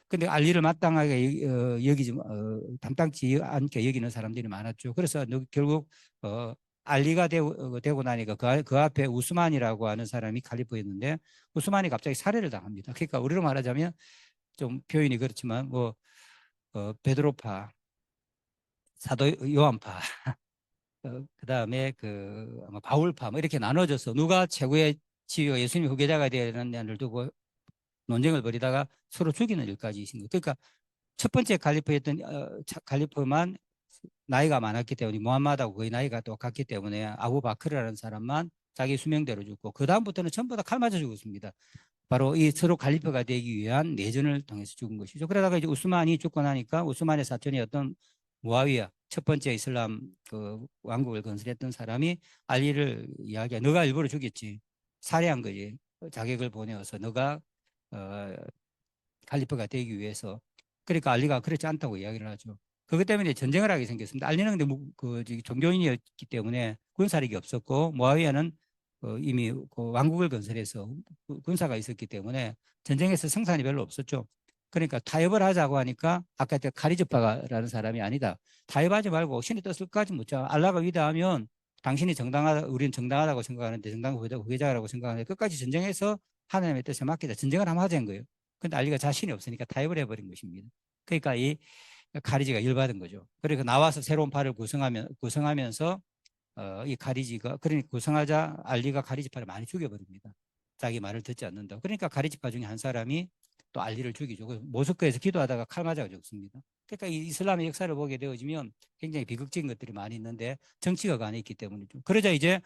근데 알리를 마땅하게 여기지 담당치 않게 여기는 사람들이 많았죠. 그래서 결국 알리가 되고 나니까 그 앞에 우스만이라고 하는 사람이 칼리프였는데 우스만이 갑자기 살해를 당합니다. 그러니까 우리로 말하자면 좀 표현이 그렇지만 뭐 베드로파, 사도 요한파, 그다음에 그 바울파 뭐 이렇게 나눠져서 누가 최고의 지위가 예수님 후계자가 되느냐를 두고 논쟁을 벌이다가 서로 죽이는 일까지 있은 거예요. 그러니까 첫 번째 칼리프였던 칼리프만 나이가 많았기 때문에 무함마드하고 거의 나이가 똑같기 때문에 아부바크르라는 사람만 자기 수명대로 죽고 그 다음부터는 전부 다 칼 맞아 죽었습니다. 바로 이 서로 칼리프가 되기 위한 내전을 통해서 죽은 것이죠. 그러다가 이제 우스만이 죽고 나니까 우스만의 사촌이었던 무아위야, 첫 번째 이슬람 그 왕국을 건설했던 사람이 알리를 이야기해. 너가 일부러 죽였지. 살해한 거지. 자객을 보내어서 너가 어, 칼리프가 되기 위해서. 그러니까 알리가 그렇지 않다고 이야기를 하죠. 그것 때문에 전쟁을 하게 생겼습니다. 알리는 근데 종교인이었기 때문에 군사력이 없었고 모아위야는 이미 그 왕국을 건설해서 군사가 있었기 때문에 전쟁에서 생산이 별로 없었죠. 그러니까 타협을 하자고 하니까 아까 카리즈파라는 사람이 아니다. 타협하지 말고 신의 뜻을 까지 묻자. 알라가 위대하면 당신이 정당하다, 우리는 정당하다고 생각하는데 정당 후계자라고 생각하는데 끝까지 전쟁해서 하나님의 뜻에 맡기자. 전쟁을 한번 하자는 거예요. 근데 알리가 자신이 없으니까 타협을 해버린 것입니다. 그러니까 이 카리지가 열받은 거죠. 그래서 나와서 새로운 파를 구성하면서 이 카리지가, 그러니까 구성하자 알리가 카리지파를 많이 죽여버립니다. 자기 말을 듣지 않는다. 그러니까 카리지파 중에 한 사람이 또 알리를 죽이죠. 모스크에서 기도하다가 칼 맞아 죽습니다. 그러니까 이 이슬람의 역사를 보게 되어지면 굉장히 비극적인 것들이 많이 있는데 정치가 관해 있기 때문이죠. 그러자 이제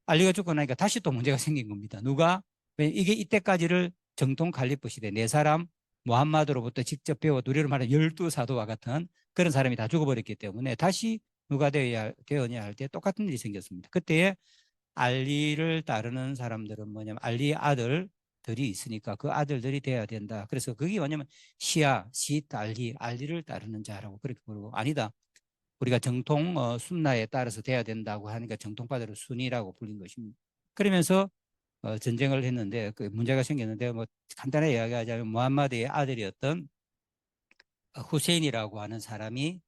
알리가 죽고 나니까 다시 또 문제가 생긴 겁니다. 누가? 왜 이게 이때까지를 정통 칼리프 시대 네 사람 무함마드로부터 직접 배워 우리로 말하면 12사도와 같은 그런 사람이 다 죽어버렸기 때문에 다시 누가 되어야 할 때 똑같은 일이 생겼습니다. 그때에 알리를 따르는 사람들은 뭐냐면 알리의 아들들이 있으니까 그 아들들이 돼야 된다. 그래서 그게 뭐냐면 시트, 알리를 따르는 자라고 그렇게 부르고, 아니다. 우리가 정통 순나에 따라서 돼야 된다고 하니까 정통파들을 순이라고 불린 것입니다. 그러면서 전쟁을 했는데 그 문제가 생겼는데 뭐 간단하게 이야기하자면 무함마드의 아들이었던 후세인이라고 하는 사람이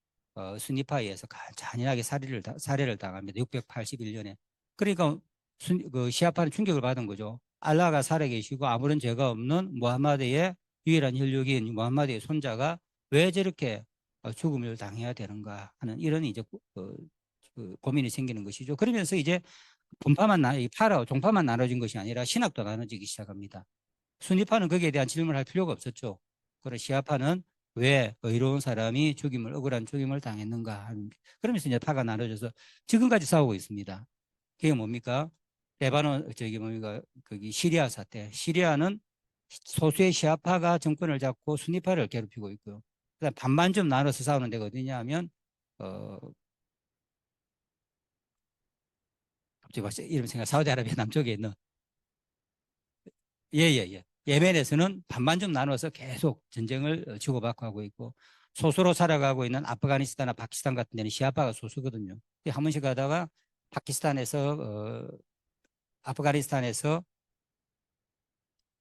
순니파에 의해서 잔인하게 살해를 당합니다. 681년에. 그러니까 그 시아파는 충격을 받은 거죠. 알라가 살아계시고 아무런 죄가 없는 무함마드의 유일한 혈육인 무함마드의 손자가 왜 저렇게 죽음을 당해야 되는가 하는 이런 이제 그 고민이 생기는 것이죠. 그러면서 이제 종파만 나눠진 것이 아니라 신학도 나눠지기 시작합니다. 순위파는 거기에 대한 질문을 할 필요가 없었죠. 그런 시아파는 왜 의로운 사람이 억울한 죽임을 당했는가 하는, 그러면서 이제 파가 나눠져서 지금까지 싸우고 있습니다. 그게 뭡니까? 레바논, 저기 뭡니까? 거기 시리아 사태. 시리아는 소수의 시아파가 정권을 잡고 순니파를 괴롭히고 있고요. 그다음 반반 좀 나눠서 싸우는 데가 어디냐 하면, 어, 갑자기 벌써 이름 생각, 사우디아라비아 남쪽에 있는, 예, 예, 예. 예멘에서는 반반 좀 나눠서 계속 전쟁을 주고받고 하고 있고, 소수로 살아가고 있는 아프가니스탄이나 파키스탄 같은 데는 시아파가 소수거든요. 한 번씩 가다가 파키스탄에서, 아프가니스탄에서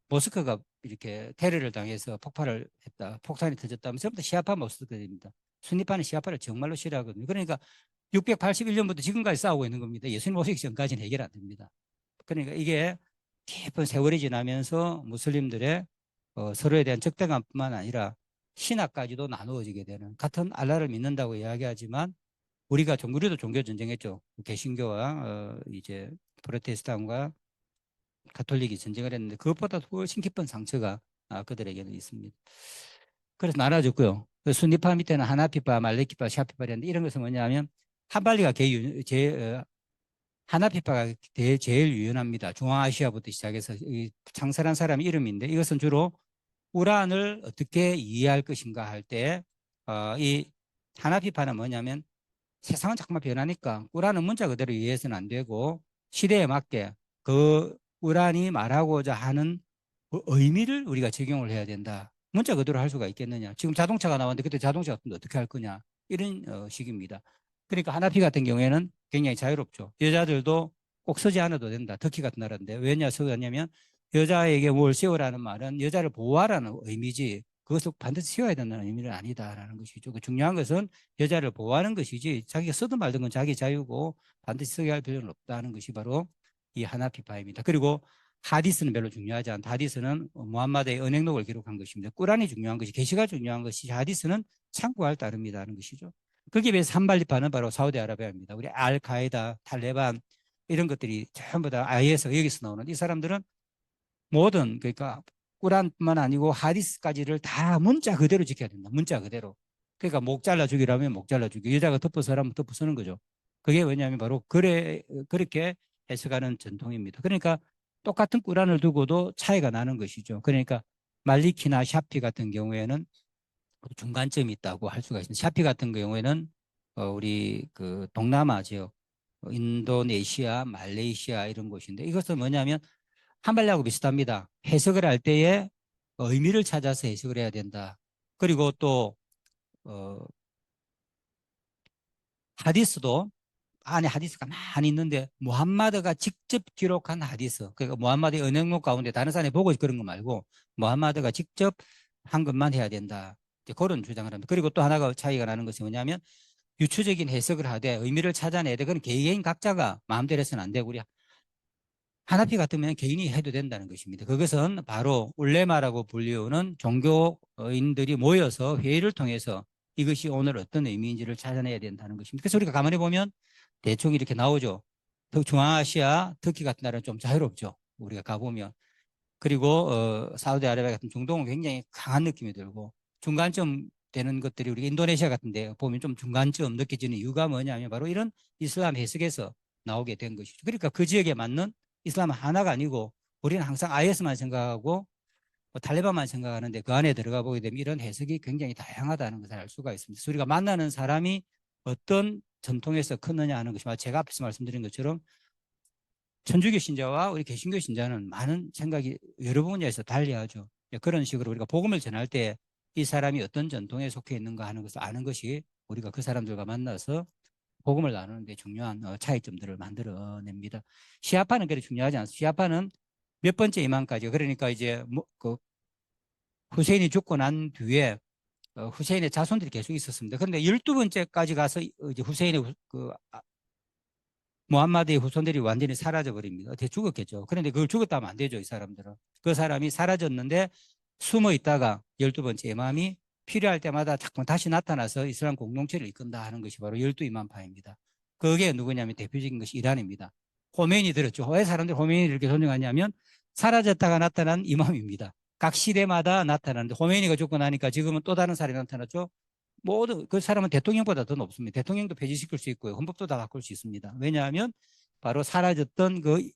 모스크가 이렇게 테러를 당해서 폭발을 했다. 폭탄이 터졌다면 전부 다 시아파 모스크입니다. 순위파는 시아파를 정말로 싫어하거든요. 그러니까 681년부터 지금까지 싸우고 있는 겁니다. 예수님 오시기 전까지는 해결 안 됩니다. 그러니까 이게 깊은 세월이 지나면서 무슬림들의 서로에 대한 적대감뿐만 아니라 신학까지도 나누어지게 되는, 같은 알라를 믿는다고 이야기하지만 우리가 우리도 종교 전쟁했죠. 개신교와 이제 프로테스탄과 가톨릭이 전쟁을 했는데 그것보다 훨씬 깊은 상처가 그들에게는 있습니다. 그래서 나눠졌고요. 순니파 밑에는 하나피파, 말레키파, 샤피파 였는데 이런 것은 뭐냐면 한발리가 하나피파가 제일 유연합니다. 중앙아시아부터 시작해서 창설한 사람 이름인데 이것은 주로 우란을 어떻게 이해할 것인가 할 때, 이 하나피파는 뭐냐면 세상은 자꾸만 변하니까 우란은 문자 그대로 이해해서는 안 되고 시대에 맞게 그 우란이 말하고자 하는 그 의미를 우리가 적용을 해야 된다. 문자 그대로 할 수가 있겠느냐. 지금 자동차가 나왔는데 그때 자동차 같은데 어떻게 할 거냐. 이런 식입니다. 그러니까 하나피 같은 경우에는 굉장히 자유롭죠. 여자들도 꼭 서지 않아도 된다. 터키 같은 나라인데. 왜냐 서냐면 여자에게 뭘 씌우라는 말은 여자를 보호하라는 의미지 그것을 반드시 씌워야 된다는 의미는 아니다라는 것이죠. 그 중요한 것은 여자를 보호하는 것이지 자기가 쓰든 말든 건 자기 자유고 반드시 쓰게 할 필요는 없다는 것이 바로 이 하나피파입니다. 그리고 하디스는 별로 중요하지 않다. 하디스는 무함마드의 은행록을 기록한 것입니다. 꾸란이 중요한 것이, 계시가 중요한 것이 하디스는 참고할 따름이라는 것이죠. 거기에 비해서 한발리파는 바로 사우디아라비아입니다. 우리 알카에다, 탈레반 이런 것들이 전부 다 IS 여기서 나오는 이 사람들은 모든, 그러니까 꾸란뿐만 아니고 하디스까지를 다 문자 그대로 지켜야 된다. 문자 그대로. 그러니까 목 잘라 주기라면 목 잘라 주기. 여자가 덮어서라면 덮어서는 거죠. 그게 왜냐하면 바로 그렇게 해석하는 전통입니다. 그러니까 똑같은 꾸란을 두고도 차이가 나는 것이죠. 그러니까 말리키나 샤피 같은 경우에는 중간점이 있다고 할 수가 있습니다. 샤피 같은 경우에는 우리 그 동남아 지역, 인도네시아, 말레이시아 이런 곳인데 이것은 뭐냐면 한발리하고 비슷합니다. 해석을 할 때에 의미를 찾아서 해석을 해야 된다. 그리고 또 어, 하디스도 안에 하디스가 많이 있는데 무함마드가 직접 기록한 하디스, 그러니까 무함마드의 은행록 가운데 다른 사람이 보고 그런 거 말고 무함마드가 직접 한 것만 해야 된다. 그런 주장을 합니다. 그리고 또 하나가 차이가 나는 것이 뭐냐면 유추적인 해석을 하되 의미를 찾아내야 돼. 그건 개개인 각자가 마음대로 해서는 안 되고 우리 하나피 같으면 개인이 해도 된다는 것입니다. 그것은 바로 울레마라고 불리우는 종교인들이 모여서 회의를 통해서 이것이 오늘 어떤 의미인지를 찾아내야 된다는 것입니다. 그래서 우리가 가만히 보면 대충 이렇게 나오죠. 중앙아시아, 터키 같은 나라는 좀 자유롭죠. 우리가 가보면. 그리고 사우디아라비아 같은 중동은 굉장히 강한 느낌이 들고 중간점 되는 것들이 우리 인도네시아 같은 데 보면 좀 중간점 느껴지는 이유가 뭐냐면 바로 이런 이슬람 해석에서 나오게 된 것이죠. 그러니까 그 지역에 맞는 이슬람은 하나가 아니고 우리는 항상 IS만 생각하고 뭐 탈레반만 생각하는데 그 안에 들어가 보게 되면 이런 해석이 굉장히 다양하다는 것을 알 수가 있습니다. 그래서 우리가 만나는 사람이 어떤 전통에서 크느냐 하는 것이 제가 앞에서 말씀드린 것처럼 천주교 신자와 우리 개신교 신자는 많은 생각이 여러 분야에서 달리하죠. 그런 식으로 우리가 복음을 전할 때 이 사람이 어떤 전통에 속해 있는가 하는 것을 아는 것이 우리가 그 사람들과 만나서 복음을 나누는 데 중요한 차이점들을 만들어냅니다. 시아파는 그렇게 중요하지 않습니다. 시아파는 몇 번째 이만까지, 그러니까 이제 그 후세인이 죽고 난 뒤에 후세인의 자손들이 계속 있었습니다. 그런데 12번째까지 가서 이제 후세인의 무함마드의 후손들이 완전히 사라져 버립니다. 어떻게 죽었겠죠. 그런데 그걸 죽었다면 안 되죠, 이 사람들은. 그 사람이 사라졌는데 숨어 있다가 12번째 이맘이 필요할 때마다 자꾸 다시 나타나서 이슬람 공동체를 이끈다 하는 것이 바로 열두 이맘파입니다. 그게 누구냐면 대표적인 것이 이란입니다. 호메인이 들었죠. 왜 사람들이 호메인을 이렇게 존경하냐면 사라졌다가 나타난 이맘입니다. 각 시대마다 나타나는데 호메이니가 죽고 나니까 지금은 또 다른 사람이 나타났죠. 모두 그 사람은 대통령보다 더 높습니다. 대통령도 폐지시킬 수 있고요. 헌법도 다 바꿀 수 있습니다. 왜냐하면 바로 사라졌던 그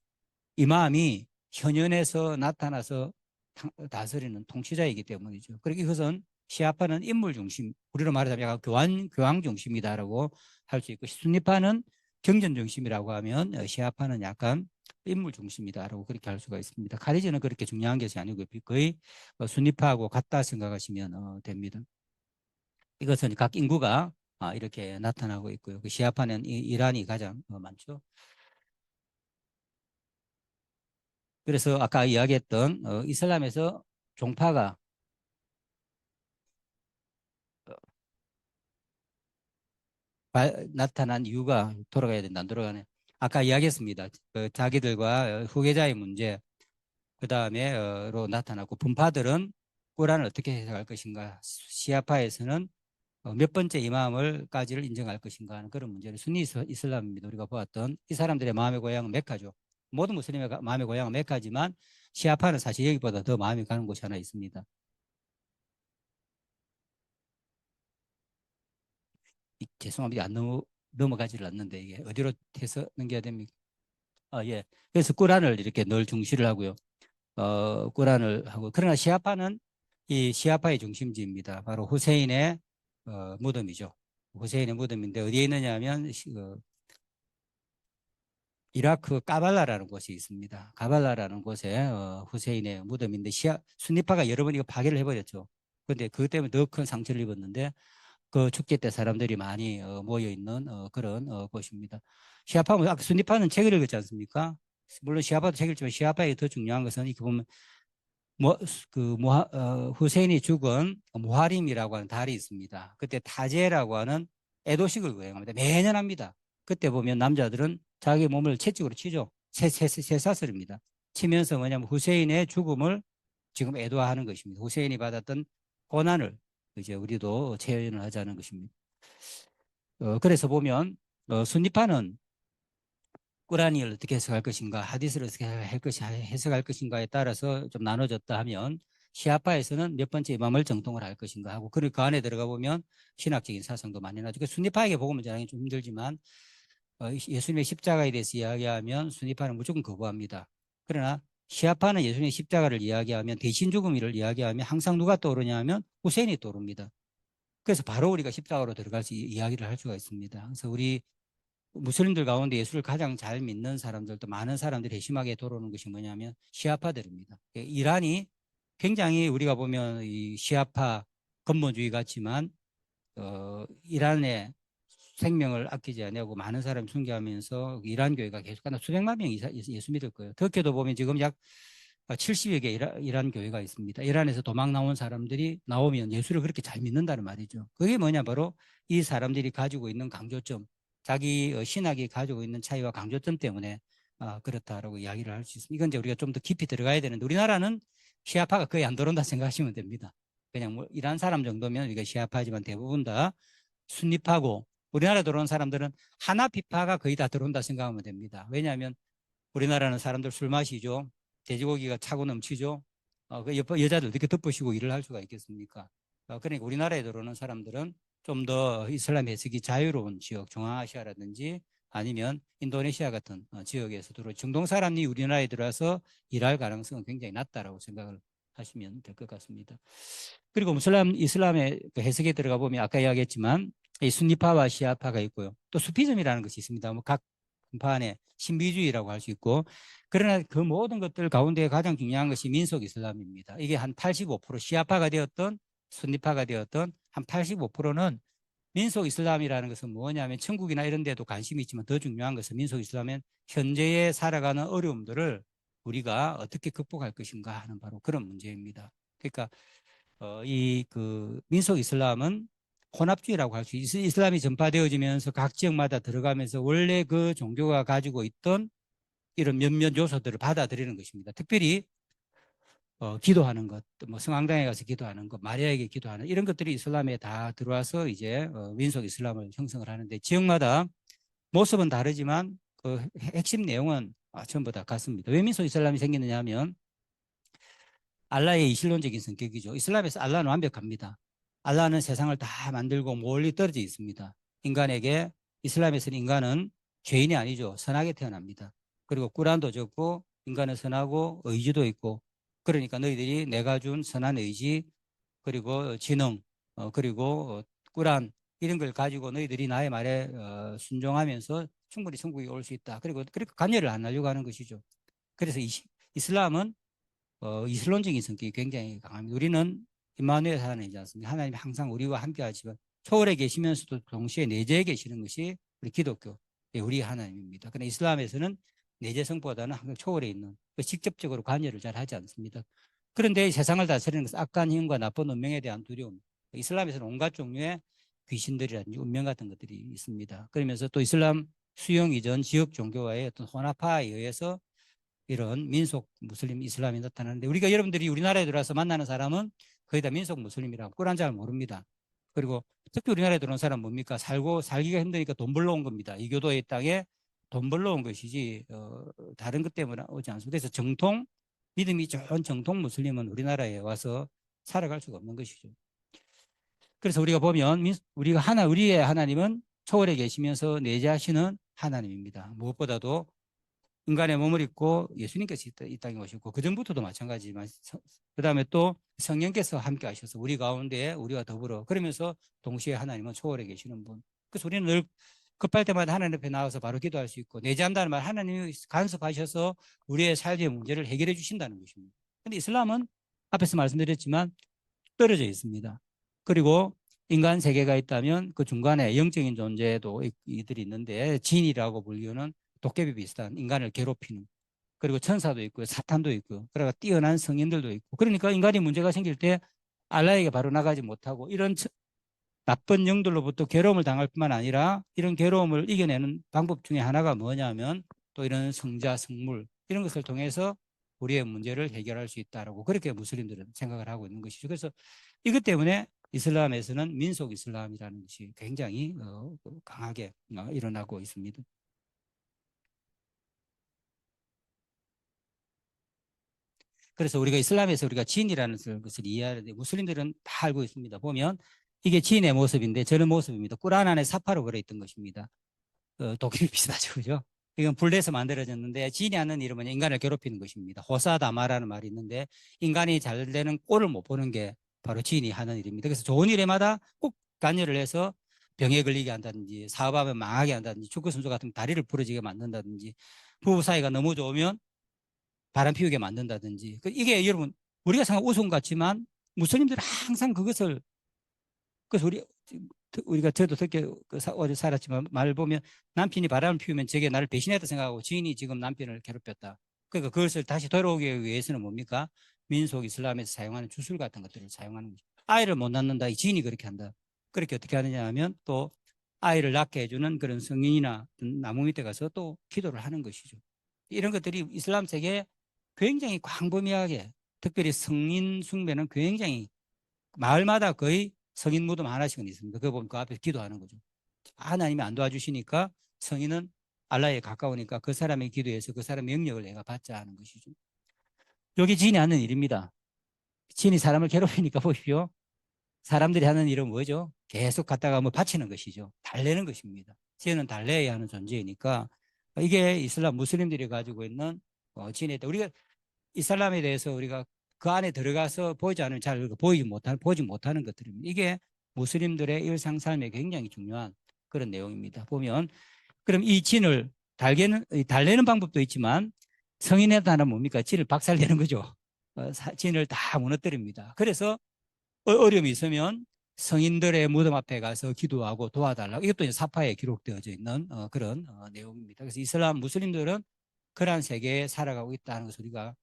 이마음이 현현에서 나타나서 다스리는 통치자이기 때문이죠. 그러니까 이것은 시아파는 인물 중심, 우리로 말하자면 약간 교황 중심이다라고 할 수 있고, 순니파는 경전 중심이라고 하면 시아파는 약간 인물 중심이다라고 그렇게 할 수가 있습니다. 카리지는 그렇게 중요한 것이 아니고 거의 순니파하고 같다 생각하시면 됩니다. 이것은 각 인구가 이렇게 나타나고 있고요. 그 시아파는 이란이 가장 많죠. 그래서 아까 이야기했던 이슬람에서 종파가 나타난 이유가 돌아가야 된다. 안 돌아가네. 아까 이야기했습니다. 자기들과 후계자의 문제, 그 다음에로 나타났고, 분파들은 꾸란을 어떻게 해석할 것인가, 시아파에서는 몇 번째 이마음을까지를 인정할 것인가 하는 그런 문제를 순니 이슬람입니다. 우리가 보았던 이 사람들의 마음의 고향은 메카죠. 모든 무슬림의 마음의 고향은 메카지만 시아파는 사실 여기보다 더 마음이 가는 곳이 하나 있습니다. 죄송합니다. 안 넘어가지를 않는데 이게 어디로 해서 넘겨야 됩니까? 예. 그래서 꾸란을 이렇게 늘 중시를 하고요. 꾸란을 하고, 그러나 시아파는 이 시아파의 중심지입니다. 바로 후세인의 무덤이죠. 후세인의 무덤인데 어디에 있느냐 하면 이라크 까발라라는 곳이 있습니다. 까발라라는 곳에 후세인의 무덤인데 순니파가 여러 번 이거 파괴를 해버렸죠. 그런데 그것 때문에 더 큰 상처를 입었는데 그 축제 때 사람들이 많이 모여 있는 그런 곳입니다. 시아파는 아까 순니파는 책을 읽었지 않습니까? 물론 시아파도 책을 읽지만 시아파에 더 중요한 것은 이렇게 보면 후세인이 죽은 무하림이라고 하는 달이 있습니다. 그때 타제라고 하는 애도식을 거행합니다. 매년 합니다. 그때 보면 남자들은 자기 몸을 채찍으로 치죠. 쇠사슬입니다. 치면서 뭐냐면 후세인의 죽음을 지금 애도하는 것입니다. 후세인이 받았던 고난을 이제 우리도 체현을 하자는 것입니다. 그래서 보면 순니파는 꾸란을 어떻게 해석할 것인가, 하디스를 어떻게 해석할 것인가에 따라서 좀 나눠졌다 하면 시아파에서는 몇 번째 이맘을 정통을 할 것인가 하고, 그리고 그 안에 들어가 보면 신학적인 사상도 많이 나죠. 그 순니파에게 복음을 전하기 좀 힘들지만 예수님의 십자가에 대해서 이야기하면 순니파는 무조건 거부합니다. 그러나 시아파는 예수님의 십자가를 이야기하면, 대신 죽음을 이야기하면 항상 누가 떠오르냐 하면 후세인이 떠오릅니다. 그래서 바로 우리가 십자가로 들어갈 수 이야기를 할 수가 있습니다. 그래서 우리 무슬림들 가운데 예수를 가장 잘 믿는 사람들도 많은 사람들이 심하게 돌아오는 것이 뭐냐면 시아파들입니다. 이란이 굉장히 우리가 보면 이 시아파 근본주의 같지만 이란의 생명을 아끼지 않냐고 많은 사람이 순교하면서 이란 교회가 계속 수백만 명이 예수 믿을 거예요. 터키도 보면 지금 약 70여 개 이란 교회가 있습니다. 이란에서 도망 나온 사람들이 나오면 예수를 그렇게 잘 믿는다는 말이죠. 그게 뭐냐, 바로 이 사람들이 가지고 있는 강조점, 자기 신학이 가지고 있는 차이와 강조점 때문에 그렇다라고 이야기를 할 수 있습니다. 이건 이제 우리가 좀 더 깊이 들어가야 되는데, 우리나라는 시아파가 거의 안 들어온다 생각하시면 됩니다. 그냥 뭐 이란 사람 정도면 우리가 시아파지만 대부분 다 순니파고, 우리나라 들어온 사람들은 하나피파가 거의 다 들어온다 생각하면 됩니다. 왜냐하면 우리나라는 사람들 술 마시죠. 돼지고기가 차고 넘치죠. 그 여자들 어떻게 덮으시고 일을 할 수가 있겠습니까? 그러니까 우리나라에 들어오는 사람들은 좀 더 이슬람 해석이 자유로운 지역, 중앙아시아라든지 아니면 인도네시아 같은 지역에서 들어 중동 사람이 우리나라에 들어와서 일할 가능성은 굉장히 낮다라고 생각을 하시면 될 것 같습니다. 그리고 이슬람의 그 해석에 들어가 보면 아까 이야기했지만 이 순니파와 시아파가 있고요. 또 수피즘이라는 것이 있습니다. 각 분파 안에 신비주의라고 할 수 있고, 그러나 그 모든 것들 가운데 가장 중요한 것이 민속 이슬람입니다. 이게 한 85%, 시아파가 되었던 순니파가 되었던 한 85%는 민속 이슬람이라는 것은 뭐냐면, 천국이나 이런 데도 관심이 있지만 더 중요한 것은 민속 이슬람은 현재에 살아가는 어려움들을 우리가 어떻게 극복할 것인가 하는 바로 그런 문제입니다. 그러니까 이 그 민속 이슬람은 혼합주의라고 할 수 있어요. 이슬람이 전파되어지면서 각 지역마다 들어가면서 원래 그 종교가 가지고 있던 이런 몇몇 요소들을 받아들이는 것입니다. 특별히 기도하는 것, 뭐 성황당에 가서 기도하는 것, 마리아에게 기도하는 이런 것들이 이슬람에 다 들어와서 이제 민속 이슬람을 형성을 하는데, 지역마다 모습은 다르지만 그 핵심 내용은 전부 다 같습니다. 왜 민속 이슬람이 생기느냐 하면, 알라의 이실론적인 성격이죠. 이슬람에서 알라는 완벽합니다. 알라는 세상을 다 만들고 멀리 떨어져 있습니다. 인간에게 이슬람에서는 인간은 죄인이 아니죠. 선하게 태어납니다. 그리고 꾸란도 적고 인간은 선하고 의지도 있고 그러니까 너희들이 내가 준 선한 의지 그리고 지능 그리고 꾸란 이런 걸 가지고 너희들이 나의 말에 순종하면서 충분히 천국에 올 수 있다. 그리고 그렇게 관여를 안 하려고 하는 것이죠. 그래서 이슬람은 이슬론적인 성격이 굉장히 강합니다. 우리는 임마누엘 하나님이지 않습니까? 하나님이 항상 우리와 함께 하지만 초월에 계시면서도 동시에 내재해 계시는 것이 우리 기독교, 우리 하나님입니다. 그러나 이슬람에서는 내재성보다는 항상 초월에 있는 직접적으로 관여를 잘 하지 않습니다. 그런데 세상을 다스리는 것은 악한 힘과 나쁜 운명에 대한 두려움. 이슬람에서는 온갖 종류의 귀신들이라든지 운명 같은 것들이 있습니다. 그러면서 또 이슬람 수용 이전 지역 종교와의 어떤 혼합화에 의해서 이런 민속 무슬림 이슬람이 나타나는데 우리가 여러분들이 우리나라에 들어와서 만나는 사람은 거의 다 민속 무슬림이라고 꾸란 잘 모릅니다. 그리고 특히 우리나라에 들어온 사람 뭡니까? 살기가 힘드니까 돈 벌러 온 겁니다. 이 교도의 땅에 돈 벌러 온 것이지 다른 것 때문에 오지 않습니다. 그래서 정통 믿음이 좋은 정통 무슬림은 우리나라에 와서 살아갈 수가 없는 것이죠. 그래서 우리가 보면 우리의 하나님은 초월에 계시면서 내재하시는 하나님입니다. 무엇보다도 인간의 몸을 입고 예수님께서 이 땅에 오셨고 그전부터도 마찬가지지만 그 다음에 또 성령께서 함께 하셔서 우리 가운데 우리와 더불어 그러면서 동시에 하나님은 초월해 계시는 분. 그래서 우리는 늘 급할 때마다 하나님 앞에 나와서 바로 기도할 수 있고 내재한다는 말 하나님이 간섭하셔서 우리의 삶의 문제를 해결해 주신다는 것입니다. 그런데 이슬람은 앞에서 말씀드렸지만 떨어져 있습니다. 그리고 인간 세계가 있다면 그 중간에 영적인 존재도 이들이 있는데 진이라고 불리우는 도깨비 비슷한 인간을 괴롭히는 그리고 천사도 있고요. 사탄도 있고요. 그러니까 뛰어난 성인들도 있고 그러니까 인간이 문제가 생길 때 알라에게 바로 나가지 못하고 이런 나쁜 영들로부터 괴로움을 당할 뿐만 아니라 이런 괴로움을 이겨내는 방법 중에 하나가 뭐냐면 또 이런 성자, 성물 이런 것을 통해서 우리의 문제를 해결할 수 있다라고 그렇게 무슬림들은 생각을 하고 있는 것이죠. 그래서 이것 때문에 이슬람에서는 민속 이슬람이라는 것이 굉장히 강하게 일어나고 있습니다. 그래서 우리가 이슬람에서 우리가 진이라는 것을 이해하는데 무슬림들은 다 알고 있습니다. 보면 이게 진의 모습인데 저런 모습입니다. 꾸란 안에 사파로 걸어있던 것입니다. 도끼 비슷하죠, 그죠? 이건 불에서 만들어졌는데 진이 하는 이름은 인간을 괴롭히는 것입니다. 호사다마라는 말이 있는데 인간이 잘 되는 꼴을 못 보는 게 바로 진이 하는 일입니다. 그래서 좋은 일에마다 꼭 관여를 해서 병에 걸리게 한다든지 사업하면 망하게 한다든지 축구 선수 같은 다리를 부러지게 만든다든지 부부 사이가 너무 좋으면 바람 피우게 만든다든지 이게 여러분 우리가 생각 우스운 것 같지만 무슬림들은 항상 그것을 그래서 우리가 저도 특히 어제 살았지만 말 보면 남편이 바람을 피우면 저게 나를 배신했다 생각하고 지인이 지금 남편을 괴롭혔다. 그러니까 그것을 다시 돌아오기 위해서는 뭡니까? 민속 이슬람에서 사용하는 주술 같은 것들을 사용하는 거죠. 아이를 못 낳는다. 이 지인이 그렇게 한다. 그렇게 어떻게 하느냐 하면 또 아이를 낳게 해주는 그런 성인이나 나무 밑에 가서 또 기도를 하는 것이죠. 이런 것들이 이슬람 세계에 굉장히 광범위하게 특별히 성인 숭배는 굉장히 마을마다 거의 성인 무덤 하나씩은 있습니다. 그거 보면 그 앞에 기도하는 거죠. 하나님이 안 도와주시니까 성인은 알라에 가까우니까 그 사람의 기도에서 그 사람의 영역을 내가 받자 하는 것이죠. 여기 진이 하는 일입니다. 진이 사람을 괴롭히니까 보십시오. 사람들이 하는 일은 뭐죠? 계속 갔다가 뭐 바치는 것이죠. 달래는 것입니다. 진은 달래야 하는 존재이니까 이게 이슬람 무슬림들이 가지고 있는 진에 우리가 이슬람에 대해서 우리가 그 안에 들어가서 보지 않으면 잘 보지 못하는 것들입니다. 이게 무슬림들의 일상 삶에 굉장히 중요한 그런 내용입니다. 보면 그럼 이 진을 달래는 방법도 있지만 성인의 단어는 뭡니까? 진을 박살내는 거죠. 진을 다 무너뜨립니다. 그래서 어려움이 있으면 성인들의 무덤 앞에 가서 기도하고 도와달라고 이것도 이제 사파에 기록되어져 있는 그런 내용입니다. 그래서 이슬람 무슬림들은 그러한 세계에 살아가고 있다는 것을 우리가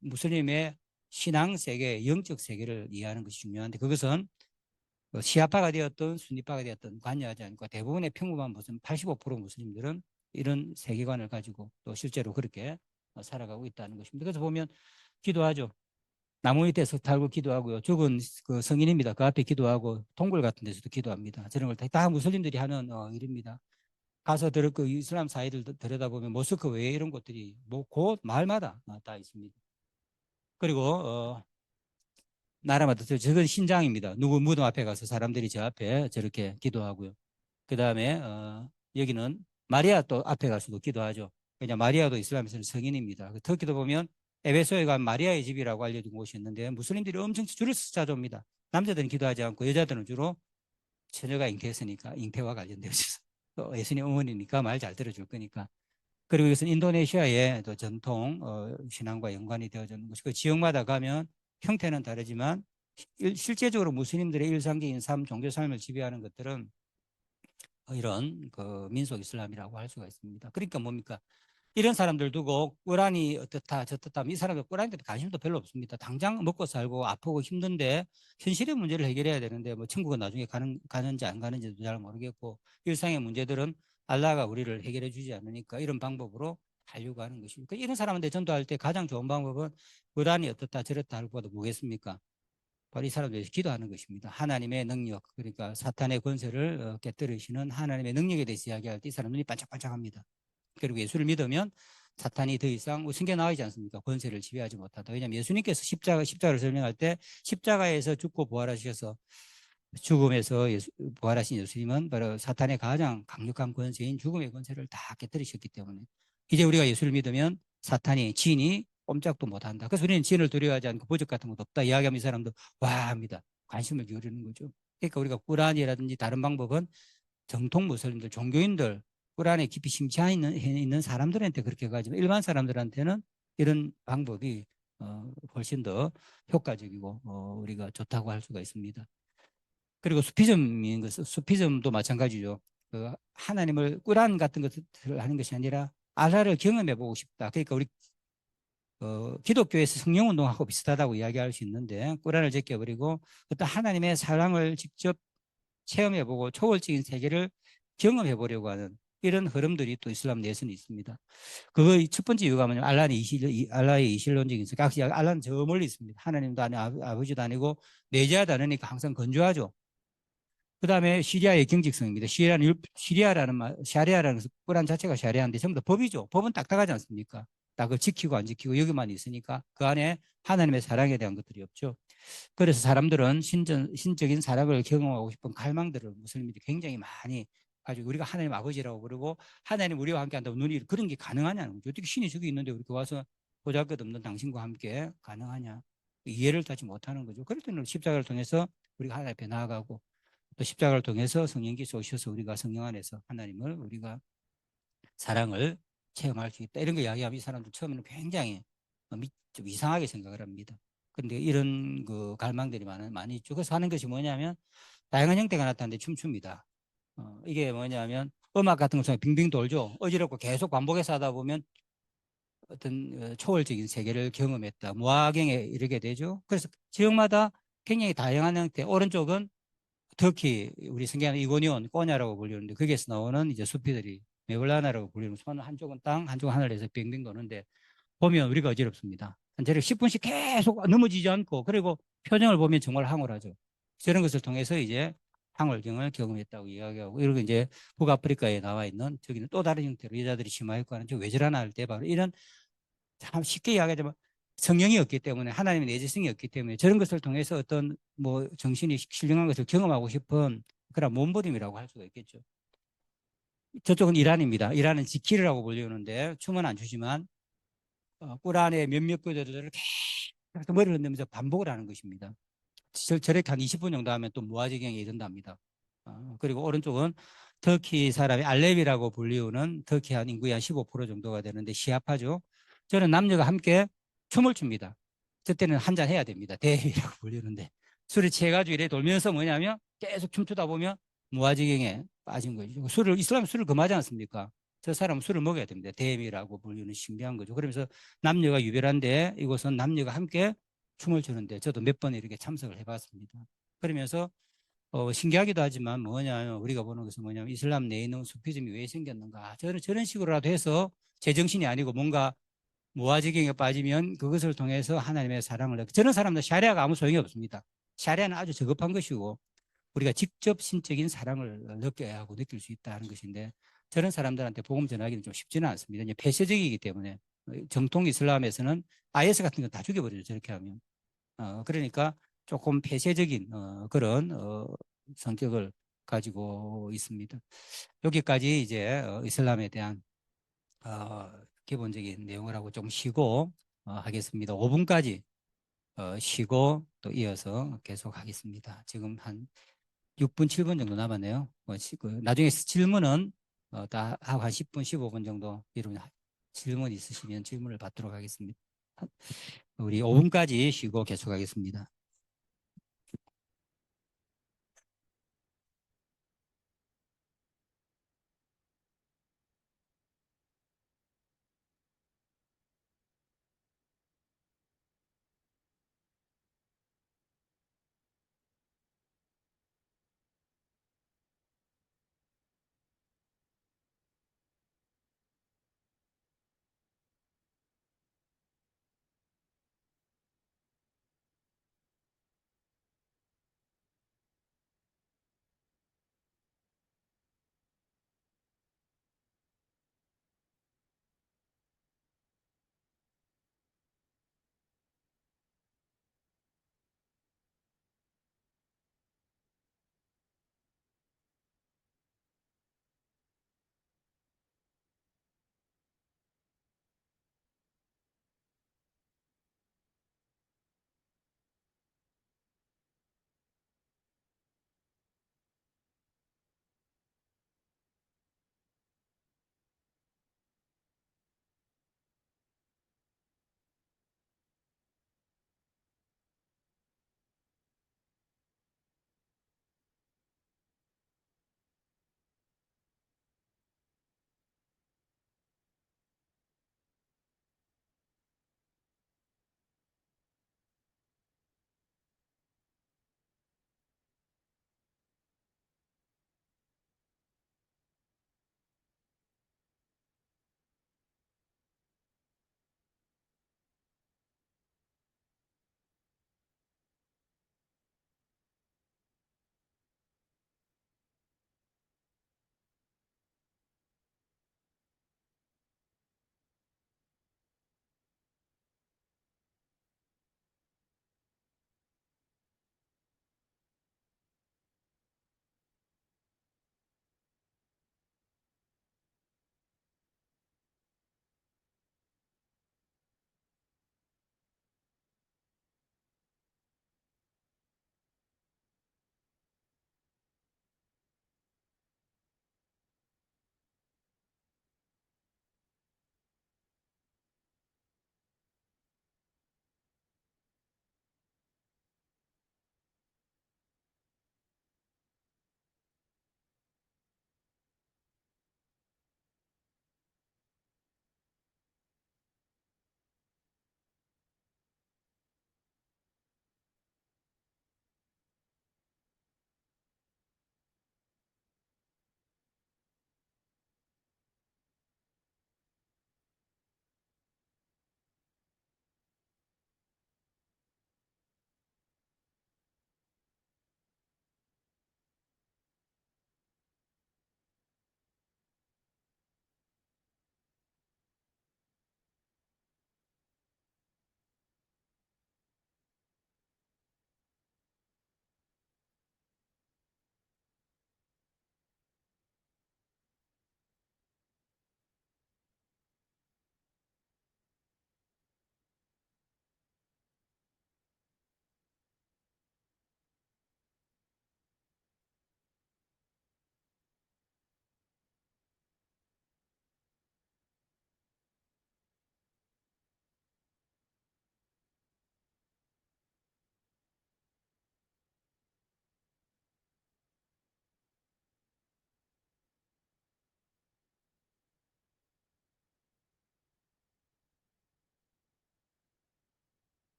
무슬림의 신앙 세계, 영적 세계를 이해하는 것이 중요한데 그것은 시아파가 되었던 순니파가 되었던 관여하지 않고 대부분의 평범한 무슬림 85% 무슬림들은 이런 세계관을 가지고 또 실제로 그렇게 살아가고 있다는 것입니다. 그래서 보면 기도하죠. 나무 밑에서 달고 기도하고요. 죽은 그 성인입니다. 그 앞에 기도하고 동굴 같은 데서도 기도합니다. 저런 걸 다 무슬림들이 하는 일입니다. 가서 그 이슬람 사회들 들여다보면 모스크 외에 이런 곳들이 뭐 곧 마을마다 다 있습니다. 그리고 나라마다 저건 신장입니다. 누구 무덤 앞에 가서 사람들이 저 앞에 저렇게 기도하고요. 그 다음에 여기는 마리아 또 앞에 가서도 기도하죠. 왜냐 마리아도 이슬람에서는 성인입니다. 터키도 보면 에베소에 간 마리아의 집이라고 알려진 곳이 있는데 무슬림들이 엄청 줄을 서서 찾아옵니다. 남자들은 기도하지 않고 여자들은 주로 처녀가 잉태했으니까 잉태와 관련되어 있어서 또 예수님 어머니니까 말 잘 들어줄 거니까. 그리고 이것은 인도네시아의 또 전통 신앙과 연관이 되어지는 것이고 그 지역마다 가면 형태는 다르지만 실제적으로 무슬림들의 일상적인 삶, 종교 삶을 지배하는 것들은 이런 그 민속 이슬람이라고 할 수가 있습니다. 그러니까 뭡니까? 이런 사람들 두고 꾸란이 어떻다 저떻다 이 사람들 꾸란에 대해 관심도 별로 없습니다. 당장 먹고 살고 아프고 힘든데 현실의 문제를 해결해야 되는데 뭐 천국은 나중에 가는지 안 가는지도 잘 모르겠고 일상의 문제들은 알라가 우리를 해결해 주지 않으니까 이런 방법으로 하려고 하는 것입니다. 이런 사람한테 전도할 때 가장 좋은 방법은 꾸란이 어떻다 저렇다 할 것도 뭐겠습니까? 바로 이 사람들이 기도하는 것입니다. 하나님의 능력, 그러니까 사탄의 권세를 깨뜨리시는 하나님의 능력에 대해서 이야기할 때 이 사람 눈이 반짝반짝합니다. 그리고 예수를 믿으면 사탄이 더 이상 생겨 나가지 않습니까? 권세를 지배하지 못하다. 왜냐하면 예수님께서 십자가를 설명할 때 십자가에서 죽고 부활하셔서 죽음에서 부활하신 예수님은 바로 사탄의 가장 강력한 권세인 죽음의 권세를 다 깨뜨리셨기 때문에 이제 우리가 예수를 믿으면 사탄이 진이 꼼짝도 못한다. 그래서 우리는 진을 두려워하지 않고 보적 같은 것도 없다. 이야기하면 이 사람도 와 합니다. 관심을 기울이는 거죠. 그러니까 우리가 꾸란이라든지 다른 방법은 정통 무슬림들, 종교인들, 꾸란에 깊이 심취해 있는 사람들한테 그렇게 가지만 일반 사람들한테는 이런 방법이 훨씬 더 효과적이고 우리가 좋다고 할 수가 있습니다. 그리고 수피즘인 것, 수피즘도 마찬가지죠. 그 하나님을 꾸란 같은 것을 하는 것이 아니라 알라를 경험해 보고 싶다. 그러니까 우리 기독교에서 성령운동하고 비슷하다고 이야기할 수 있는데 꾸란을 제껴버리고 어떤 하나님의 사랑을 직접 체험해보고 초월적인 세계를 경험해보려고 하는 이런 흐름들이 또 이슬람 내에서는 있습니다. 그거 첫 번째 이유가 뭐냐면 알라의 이실론적인 성. 역시 알라는 저 멀리 있습니다. 하나님도 아니고 아버지도 아니고 내재하도 않으니까 항상 건조하죠. 그 다음에 시리아의 경직성입니다. 시리아라는 말, 샤리아라는 것은 꾸란 자체가 샤리아인데 전부 다 법이죠. 법은 딱딱하지 않습니까? 딱을 지키고 안 지키고 여기만 있으니까 그 안에 하나님의 사랑에 대한 것들이 없죠. 그래서 사람들은 신적인 사랑을 경험하고 싶은 갈망들을 무슬림들이 굉장히 많이 가지고 우리가 하나님 아버지라고 그러고 하나님 우리와 함께 한다고 눈이 그런 게 가능하냐는 거죠. 어떻게 신이 저기 있는데 우리가 와서 보잘것없는 당신과 함께 가능하냐. 이해를 하지 못하는 거죠. 그럴 때는 십자가를 통해서 우리가 하나님 앞에 나아가고 또 십자가를 통해서 성령께서 오셔서 우리가 성령 안에서 하나님을 우리가 사랑을 체험할 수 있다. 이런 거 이야기하면 이 사람들 처음에는 굉장히 좀 이상하게 생각을 합니다. 그런데 이런 그 갈망들이 많이 있죠. 그래서 하는 것이 뭐냐면 다양한 형태가 나타나는데 춤춥니다. 이게 뭐냐면 음악 같은 것처럼 빙빙 돌죠. 어지럽고 계속 반복해서 하다 보면 어떤 초월적인 세계를 경험했다. 무화경에 이르게 되죠. 그래서 지역마다 굉장히 다양한 형태. 오른쪽은 특히 우리 성경에 이고니온, 꼬냐라고 불리는데 거기에서 나오는 이제 수피들이 메블라나라고 불리는 손 한쪽은 땅, 한쪽은 하늘에서 빙빙 도는데 보면 우리가 어지럽습니다. 저렇게 10분씩 계속 넘어지지 않고 그리고 표정을 보면 정말 황홀하죠. 저런 것을 통해서 이제 황홀경을 경험했다고 이야기하고 이러고 이제 북아프리카에 나와 있는 저기는 또 다른 형태로 여자들이 심하였고 하는 왜 저러나 할 때 바로 이런 참 쉽게 이야기하자면 성령이 없기 때문에 하나님의 내재성이 없기 때문에 저런 것을 통해서 어떤 뭐 정신이 신령한 것을 경험하고 싶은 그런 몸부림이라고 할 수가 있겠죠. 저쪽은 이란입니다. 이란은 지키르라고 불리는데 춤은 안 추지만 꾸란의 몇몇 구절들을 계속 머리를 흔들면서 반복을 하는 것입니다. 저렇게 한 20분 정도 하면 또 무아지경에 이른답니다. 그리고 오른쪽은 터키 사람이 알레비라고 불리우는 터키 한 인구의 한 15% 정도가 되는데 시아파죠. 저는 남녀가 함께 춤을 춥니다. 저 때는 한잔 해야 됩니다. 대회라고 불리는데 술이 취해가지고 이래 돌면서 뭐냐면 계속 춤추다 보면 무아지경에 빠진 거죠. 이슬람 술을 금하지 않습니까? 저 사람은 술을 먹어야 됩니다. 대미라고 불리는 신비한 거죠. 그러면서 남녀가 유별한데 이곳은 남녀가 함께 춤을 추는데 저도 몇 번 이렇게 참석을 해봤습니다. 그러면서 신기하기도 하지만 뭐냐면 우리가 보는 것은 뭐냐면 이슬람 내에 있는 수피즘이 왜 생겼는가. 저런 식으로라도 해서 제정신이 아니고 뭔가 무아지경에 빠지면 그것을 통해서 하나님의 사랑을 얻고 저런 사람들 샤리아가 아무 소용이 없습니다. 샤리아는 아주 저급한 것이고 우리가 직접 신적인 사랑을 느껴야 하고 느낄 수 있다는 것인데 저런 사람들한테 복음 전하기는 좀 쉽지는 않습니다. 이제 폐쇄적이기 때문에 정통 이슬람에서는 IS 같은 거 다 죽여버리죠. 저렇게 하면. 그러니까 조금 폐쇄적인 그런 성격을 가지고 있습니다. 여기까지 이제 이슬람에 대한 기본적인 내용을 하고 좀 쉬고 하겠습니다. 5분까지 쉬고 또 이어서 계속 하겠습니다. 지금 한 6분, 7분 정도 남았네요. 나중에 질문은 다 하고 한 10분, 15분 정도 이런 질문 있으시면 질문을 받도록 하겠습니다. 우리 5분까지 쉬고 계속하겠습니다.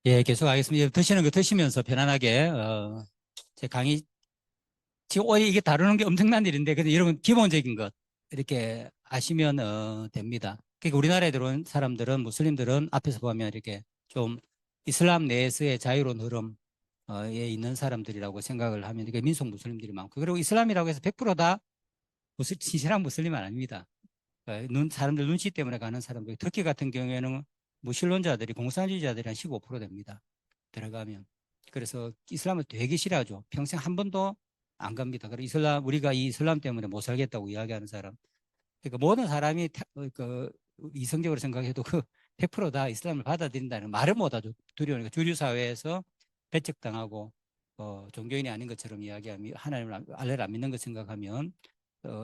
예, 계속 하겠습니다. 드시는 거 드시면서 편안하게, 제 강의, 지금 이게 다루는 게 엄청난 일인데, 근데 이런 기본적인 것, 이렇게 아시면, 됩니다. 그러니까 우리나라에 들어온 사람들은, 무슬림들은 앞에서 보면 이렇게 좀 이슬람 내에서의 자유로운 흐름에 있는 사람들이라고 생각을 하면, 그러니까 민속 무슬림들이 많고, 그리고 이슬람이라고 해서 100%다 진실한 무슬림은 아닙니다. 사람들 눈치 때문에 가는 사람들, 터키 같은 경우에는 무신론자들이 공산주의자들이 한 15% 됩니다. 들어가면. 그래서 이슬람을 되게 싫어하죠. 평생 한 번도 안 갑니다. 그리고 우리가 이 이슬람 때문에 못 살겠다고 이야기하는 사람. 그러니까 모든 사람이 이성적으로 생각해도 그 100%다 이슬람을 받아들인다는 말은 못하죠. 두려우니까 주류 사회에서 배척당하고 종교인이 아닌 것처럼 이야기하며 하나님을 알레를 안 믿는 것 생각하면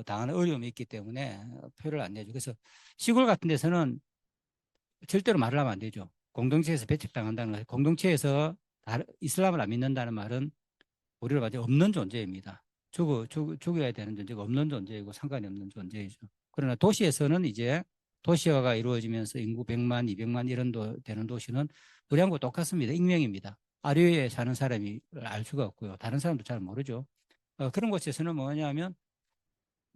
당하는 어려움이 있기 때문에 표를 안 내죠. 그래서 시골 같은 데서는 절대로 말을 하면 안 되죠. 공동체에서 배척당한다는 것. 공동체에서 이슬람을 안 믿는다는 말은 우리로 봐도 없는 존재입니다. 죽어야 되는 존재가 없는 존재이고 상관이 없는 존재이죠. 그러나 도시에서는 이제 도시화가 이루어지면서 인구 100만, 200만 이런 되는 도시는 우리하고 똑같습니다. 익명입니다. 아래에 사는 사람이 알 수가 없고요. 다른 사람도 잘 모르죠. 그런 곳에서는 뭐냐면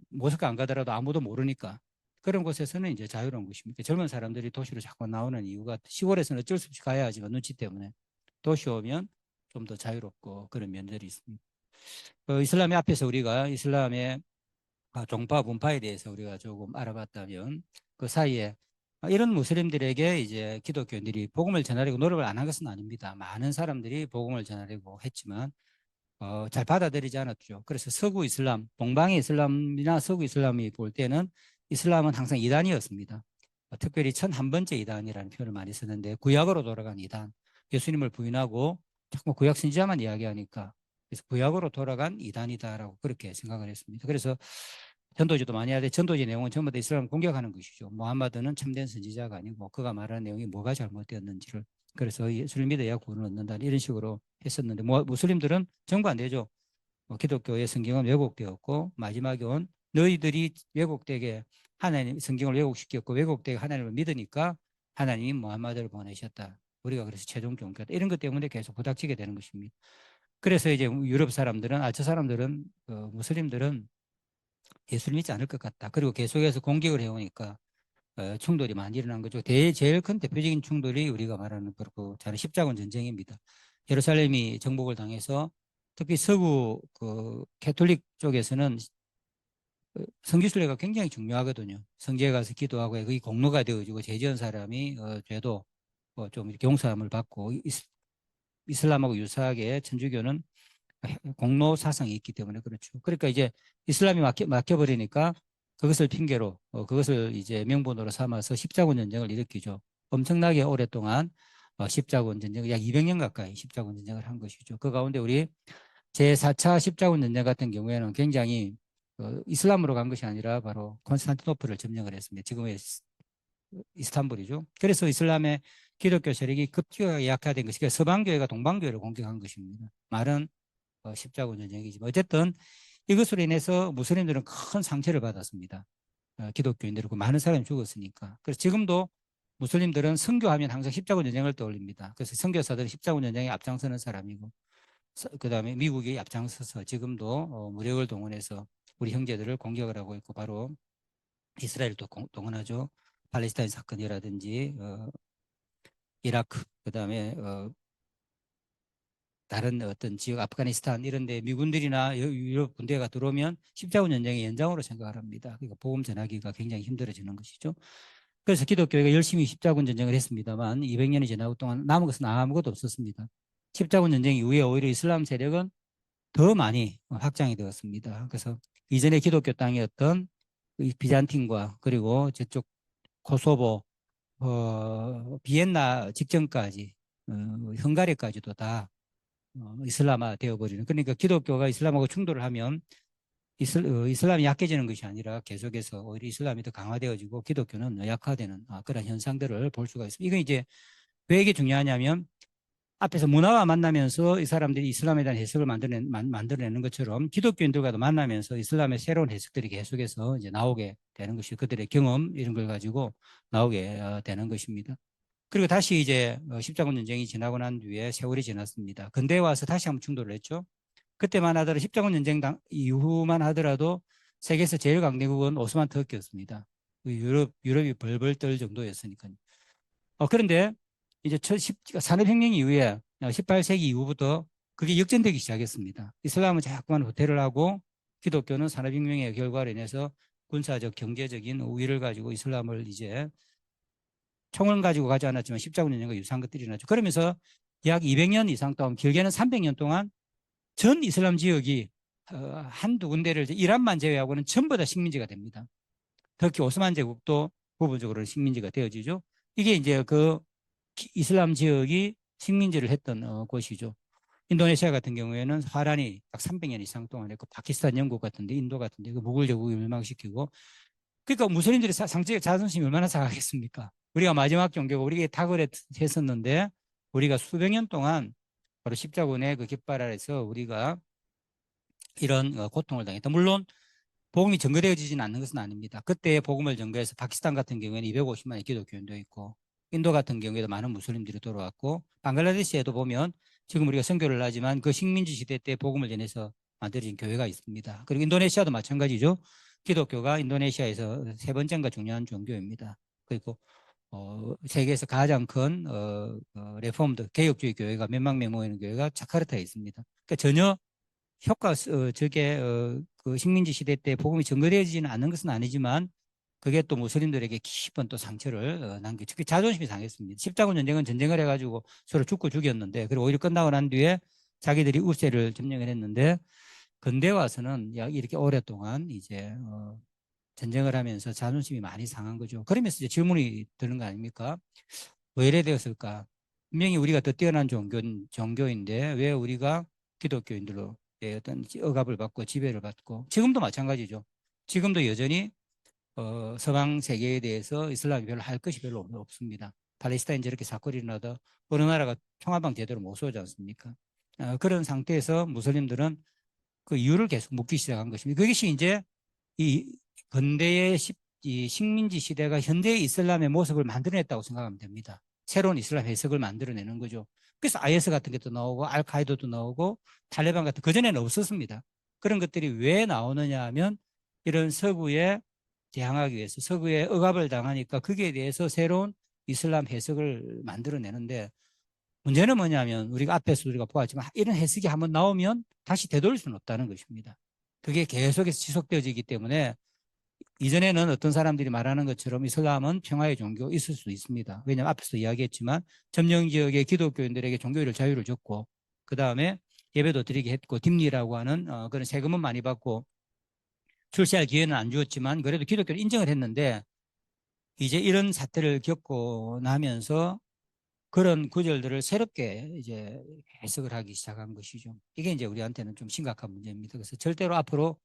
모스크 안 가더라도 아무도 모르니까 그런 곳에서는 이제 자유로운 것입니다. 젊은 사람들이 도시로 자꾸 나오는 이유가 시골에서는 어쩔 수 없이 가야 하지만 눈치 때문에 도시 오면 좀 더 자유롭고 그런 면들이 있습니다. 이슬람의 앞에서 우리가 이슬람의 종파 분파에 대해서 우리가 조금 알아봤다면 그 사이에 이런 무슬림들에게 이제 기독교인들이 복음을 전하려고 노력을 안 한 것은 아닙니다. 많은 사람들이 복음을 전하려고 했지만 잘 받아들이지 않았죠. 그래서 서구 이슬람, 동방의 이슬람이나 서구 이슬람이 볼 때는 이슬람은 항상 이단이었습니다. 특별히 1001번째 이단이라는 표현을 많이 쓰는데 구약으로 돌아간 이단, 예수님을 부인하고 자꾸 구약 선지자만 이야기하니까 그래서 구약으로 돌아간 이단이다라고 그렇게 생각을 했습니다. 그래서 전도지도 많이 하되 전도지 내용은 전부 다 이슬람을 공격하는 것이죠. 무함마드는 참된 선지자가 아니고 그가 말하는 내용이 뭐가 잘못되었는지를 그래서 예수를 믿어야 구원을 얻는다 이런 식으로 했었는데 무슬림들은 정반대죠. 기독교의 성경은 왜곡되었고 마지막에 온 너희들이 왜곡되게 하나님 성경을 왜곡시켰고 왜곡되게 하나님을 믿으니까 하나님이 무함마드를 보내셨다. 우리가 그래서 최종 종교다. 이런 것 때문에 계속 부닥치게 되는 것입니다. 그래서 이제 유럽 사람들은 저 사람들은 무슬림들은 예수를 믿지 않을 것 같다. 그리고 계속해서 공격을 해오니까 충돌이 많이 일어난 거죠. 제일 큰 대표적인 충돌이 우리가 말하는 그렇고 잘 십자군 전쟁입니다. 예루살렘이 정복을 당해서 특히 서구 그 캐톨릭 쪽에서는 성지순례가 굉장히 중요하거든요. 성지에 가서 기도하고 그게 공로가 되어지고 죄 지은 사람이 죄도 좀 이렇게 용서함을 받고 이슬람하고 유사하게 천주교는 공로 사상이 있기 때문에 그렇죠. 그러니까 이제 이슬람이 막혀버리니까 그것을 핑계로 그것을 이제 명분으로 삼아서 십자군 전쟁을 일으키죠. 엄청나게 오랫동안 십자군 전쟁 약 200년 가까이 십자군 전쟁을 한 것이죠. 그 가운데 우리 제4차 십자군 전쟁 같은 경우에는 굉장히 이슬람으로 간 것이 아니라 바로 콘스탄티노플을 점령을 했습니다. 지금의 이스탄불이죠. 그래서 이슬람의 기독교 세력이 급격하게 약화된 것이 서방교회가 동방교회를 공격한 것입니다. 말은 십자군 전쟁이지만 어쨌든 이것으로 인해서 무슬림들은 큰 상처를 받았습니다. 기독교인들이고 많은 사람이 죽었으니까. 그래서 지금도 무슬림들은 선교하면 항상 십자군 전쟁을 떠올립니다. 그래서 선교사들은 십자군 전쟁에 앞장서는 사람이고 그다음에 미국이 앞장서서 지금도 무력을 동원해서 우리 형제들을 공격을 하고 있고 바로 이스라엘도 동원하죠. 팔레스타인 사건이라든지 이라크 그다음에 다른 어떤 지역 아프가니스탄 이런 데 미군들이나 유럽 군대가 들어오면 십자군 전쟁의 연장으로 생각을 합니다. 그러니까 복음 전하기가 굉장히 힘들어지는 것이죠. 그래서 기독교가 열심히 십자군 전쟁을 했습니다만 200년이 지나고 동안 남은 것은 아무것도 없었습니다. 십자군 전쟁 이후에 오히려 이슬람 세력은 더 많이 확장이 되었습니다. 그래서 이전에 기독교 땅이었던 비잔틴과 그리고 저쪽 코소보, 비엔나 직전까지 헝가리까지도 다 이슬람화 되어버리는 그러니까 기독교가 이슬람하고 충돌을 하면 이슬람이 약해지는 것이 아니라 계속해서 오히려 이슬람이 더 강화되어지고 기독교는 약화되는 그런 현상들을 볼 수가 있습니다. 이건 이제 왜 이게 중요하냐면 앞에서 문화와 만나면서 이 사람들이 이슬람에 대한 해석을 만들어내는 것처럼 기독교인들과도 만나면서 이슬람의 새로운 해석들이 계속해서 이제 나오게 되는 것이 그들의 경험 이런 걸 가지고 나오게 되는 것입니다. 그리고 다시 이제 십자군 전쟁이 지나고 난 뒤에 세월이 지났습니다. 근대에 와서 다시 한번 충돌을 했죠. 그때만 하더라도 십자군 전쟁 이후만 하더라도 세계에서 제일 강대국은 오스만 터키였습니다. 유럽이 벌벌 떨 정도였으니까요. 그런데 이제 산업혁명 이후에 18세기 이후부터 그게 역전되기 시작했습니다. 이슬람은 자꾸만 후퇴를 하고 기독교는 산업혁명의 결과로 인해서 군사적, 경제적인 우위를 가지고 이슬람을 이제 총을 가지고 가지 않았지만 십자군 전쟁과 유사한 것들이 나죠. 그러면서 약 200년 이상 동안, 길게는 300년 동안 전 이슬람 지역이 한두 군데를 이란만 제외하고는 전부 다 식민지가 됩니다. 특히 오스만 제국도 부분적으로 식민지가 되어지죠. 이게 이제 그 이슬람 지역이 식민지를 했던 곳이죠. 인도네시아 같은 경우에는 화란이 약 300년 이상 동안 했고, 파키스탄, 영국 같은데, 인도 같은데 그 무굴 제국을 멸망시키고, 그러니까 무슬림들이 상대적 자존심이 얼마나 상하겠습니까? 우리가 마지막 종교가 우리에게 탁월을 했었는데, 우리가 수백 년 동안 바로 십자군의 그 깃발 아래서 우리가 이런 고통을 당했다. 물론 복음이 전거되어지지는 않는 것은 아닙니다. 그때 복음을 전거해서 파키스탄 같은 경우에는 250만의 기독교인도 있고, 인도 같은 경우에도 많은 무슬림들이 돌아왔고, 방글라데시에도 보면 지금 우리가 선교를 하지만 그 식민지 시대 때 복음을 전해서 만들어진 교회가 있습니다. 그리고 인도네시아도 마찬가지죠. 기독교가 인도네시아에서 세 번째인가 중요한 종교입니다. 그리고 세계에서 가장 큰 레폼드 개혁주의 교회가 몇만 명 모이는 교회가 자카르타에 있습니다. 그러니까 전혀 저게 그 식민지 시대 때 복음이 전거되어지지는 않는 것은 아니지만 그게 또 무슬림들에게 깊은 또 상처를 남기죠. 특히 자존심이 상했습니다. 십자군 전쟁은 전쟁을 해가지고 서로 죽고 죽였는데, 그리고 오히려 끝나고 난 뒤에 자기들이 우세를 점령을 했는데, 근대 와서는 이렇게 오랫동안 이제 전쟁을 하면서 자존심이 많이 상한 거죠. 그러면서 이제 질문이 드는 거 아닙니까? 왜 이래 되었을까? 분명히 우리가 더 뛰어난 종교인데 왜 우리가 기독교인들로 어떤 억압을 받고 지배를 받고, 지금도 마찬가지죠. 지금도 여전히 서방 세계에 대해서 이슬람이 별로 할 것이 별로 없습니다. 팔레스타인 저렇게 사건이 일어나도 어느 나라가 총알방 제대로 못 쏘지 않습니까? 그런 상태에서 무슬림들은 그 이유를 계속 묻기 시작한 것입니다. 그것이 이제 이 근대의 이 식민지 시대가 현대의 이슬람의 모습을 만들어냈다고 생각하면 됩니다. 새로운 이슬람 해석을 만들어내는 거죠. 그래서 IS 같은 것도 나오고 알카이도도 나오고 탈레반 같은, 그전에는 없었습니다. 그런 것들이 왜 나오느냐 하면 이런 서구에 대항하기 위해서, 서구에 억압을 당하니까 거기에 대해서 새로운 이슬람 해석을 만들어내는데, 문제는 뭐냐면 우리가 앞에서 우리가 보았지만 이런 해석이 한번 나오면 다시 되돌릴 수는 없다는 것입니다. 그게 계속해서 지속되어지기 때문에 이전에는 어떤 사람들이 말하는 것처럼 이슬람은 평화의 종교 있을 수 있습니다. 왜냐하면 앞에서 이야기했지만 점령 지역의 기독교인들에게 종교를 자유를 줬고, 그 다음에 예배도 드리게 했고, 딥리라고 하는 그런 세금은 많이 받고 출세할 기회는 안 주었지만 그래도 기독교를 인정을 했는데, 이제 이런 사태를 겪고 나면서 그런 구절들을 새롭게 이제 해석을 하기 시작한 것이죠. 이게 이제 우리한테는 좀 심각한 문제입니다. 그래서 절대로 앞으로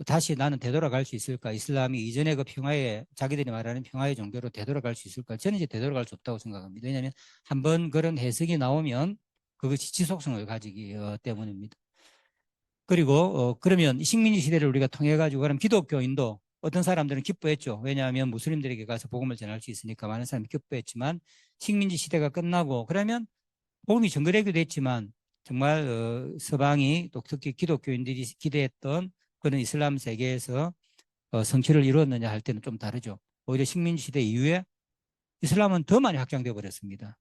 다시 나는 되돌아갈 수 있을까? 이슬람이 이전에 그 평화의, 자기들이 말하는 평화의 종교로 되돌아갈 수 있을까? 저는 이제 되돌아갈 수 없다고 생각합니다. 왜냐하면 한번 그런 해석이 나오면 그것이 지속성을 가지기 때문입니다. 그리고 그러면 식민지 시대를 우리가 통해 가지고 그럼 기독교인도 어떤 사람들은 기뻐했죠. 왜냐하면 무슬림들에게 가서 복음을 전할 수 있으니까 많은 사람이 기뻐했지만, 식민지 시대가 끝나고 그러면 복음이 전거되기도 했지만 정말 서방이 또 특히 기독교인들이 기대했던 그런 이슬람 세계에서 성취를 이루었느냐 할 때는 좀 다르죠. 오히려 식민지 시대 이후에 이슬람은 더 많이 확장되어 버렸습니다.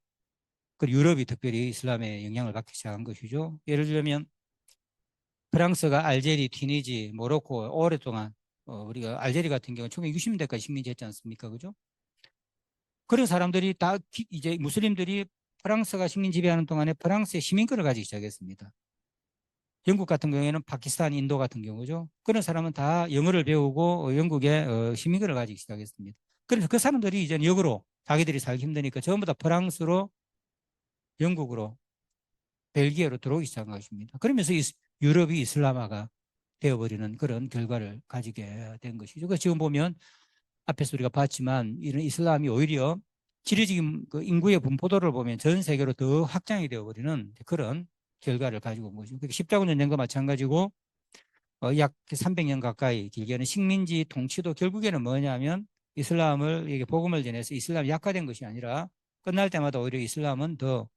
그리고 유럽이 특별히 이슬람의 영향을 받기 시작한 것이죠. 예를 들면 프랑스가 알제리, 튀니지, 모로코 오랫동안 우리가 알제리 같은 경우는 1960년대까지 식민지 했지 않습니까? 그죠? 그런 사람들이 다 이제 무슬림들이 프랑스가 식민 지배하는 동안에 프랑스의 시민권을 가지기 시작했습니다. 영국 같은 경우에는 파키스탄, 인도 같은 경우죠. 그런 사람은 다 영어를 배우고 영국의 시민권을 가지기 시작했습니다. 그래서 그 사람들이 이제 역으로 자기들이 살기 힘드니까 전부 다 프랑스로, 영국으로, 벨기에로 들어오기 시작한 것입니다. 그러면서 유럽이 이슬람화가 되어버리는 그런 결과를 가지게 된 것이죠. 그래서 지금 보면 앞에서 우리가 봤지만 이런 이슬람이 오히려 지리적인 그 인구의 분포도를 보면 전 세계로 더 확장이 되어버리는 그런 결과를 가지고 온 거죠. 그러니까 십자군 전쟁과 마찬가지고 약 300년 가까이 길게는 식민지 통치도 결국에는 뭐냐면 이슬람을, 이게 복음을 전해서 이슬람이 약화된 것이 아니라 끝날 때마다 오히려 이슬람은 더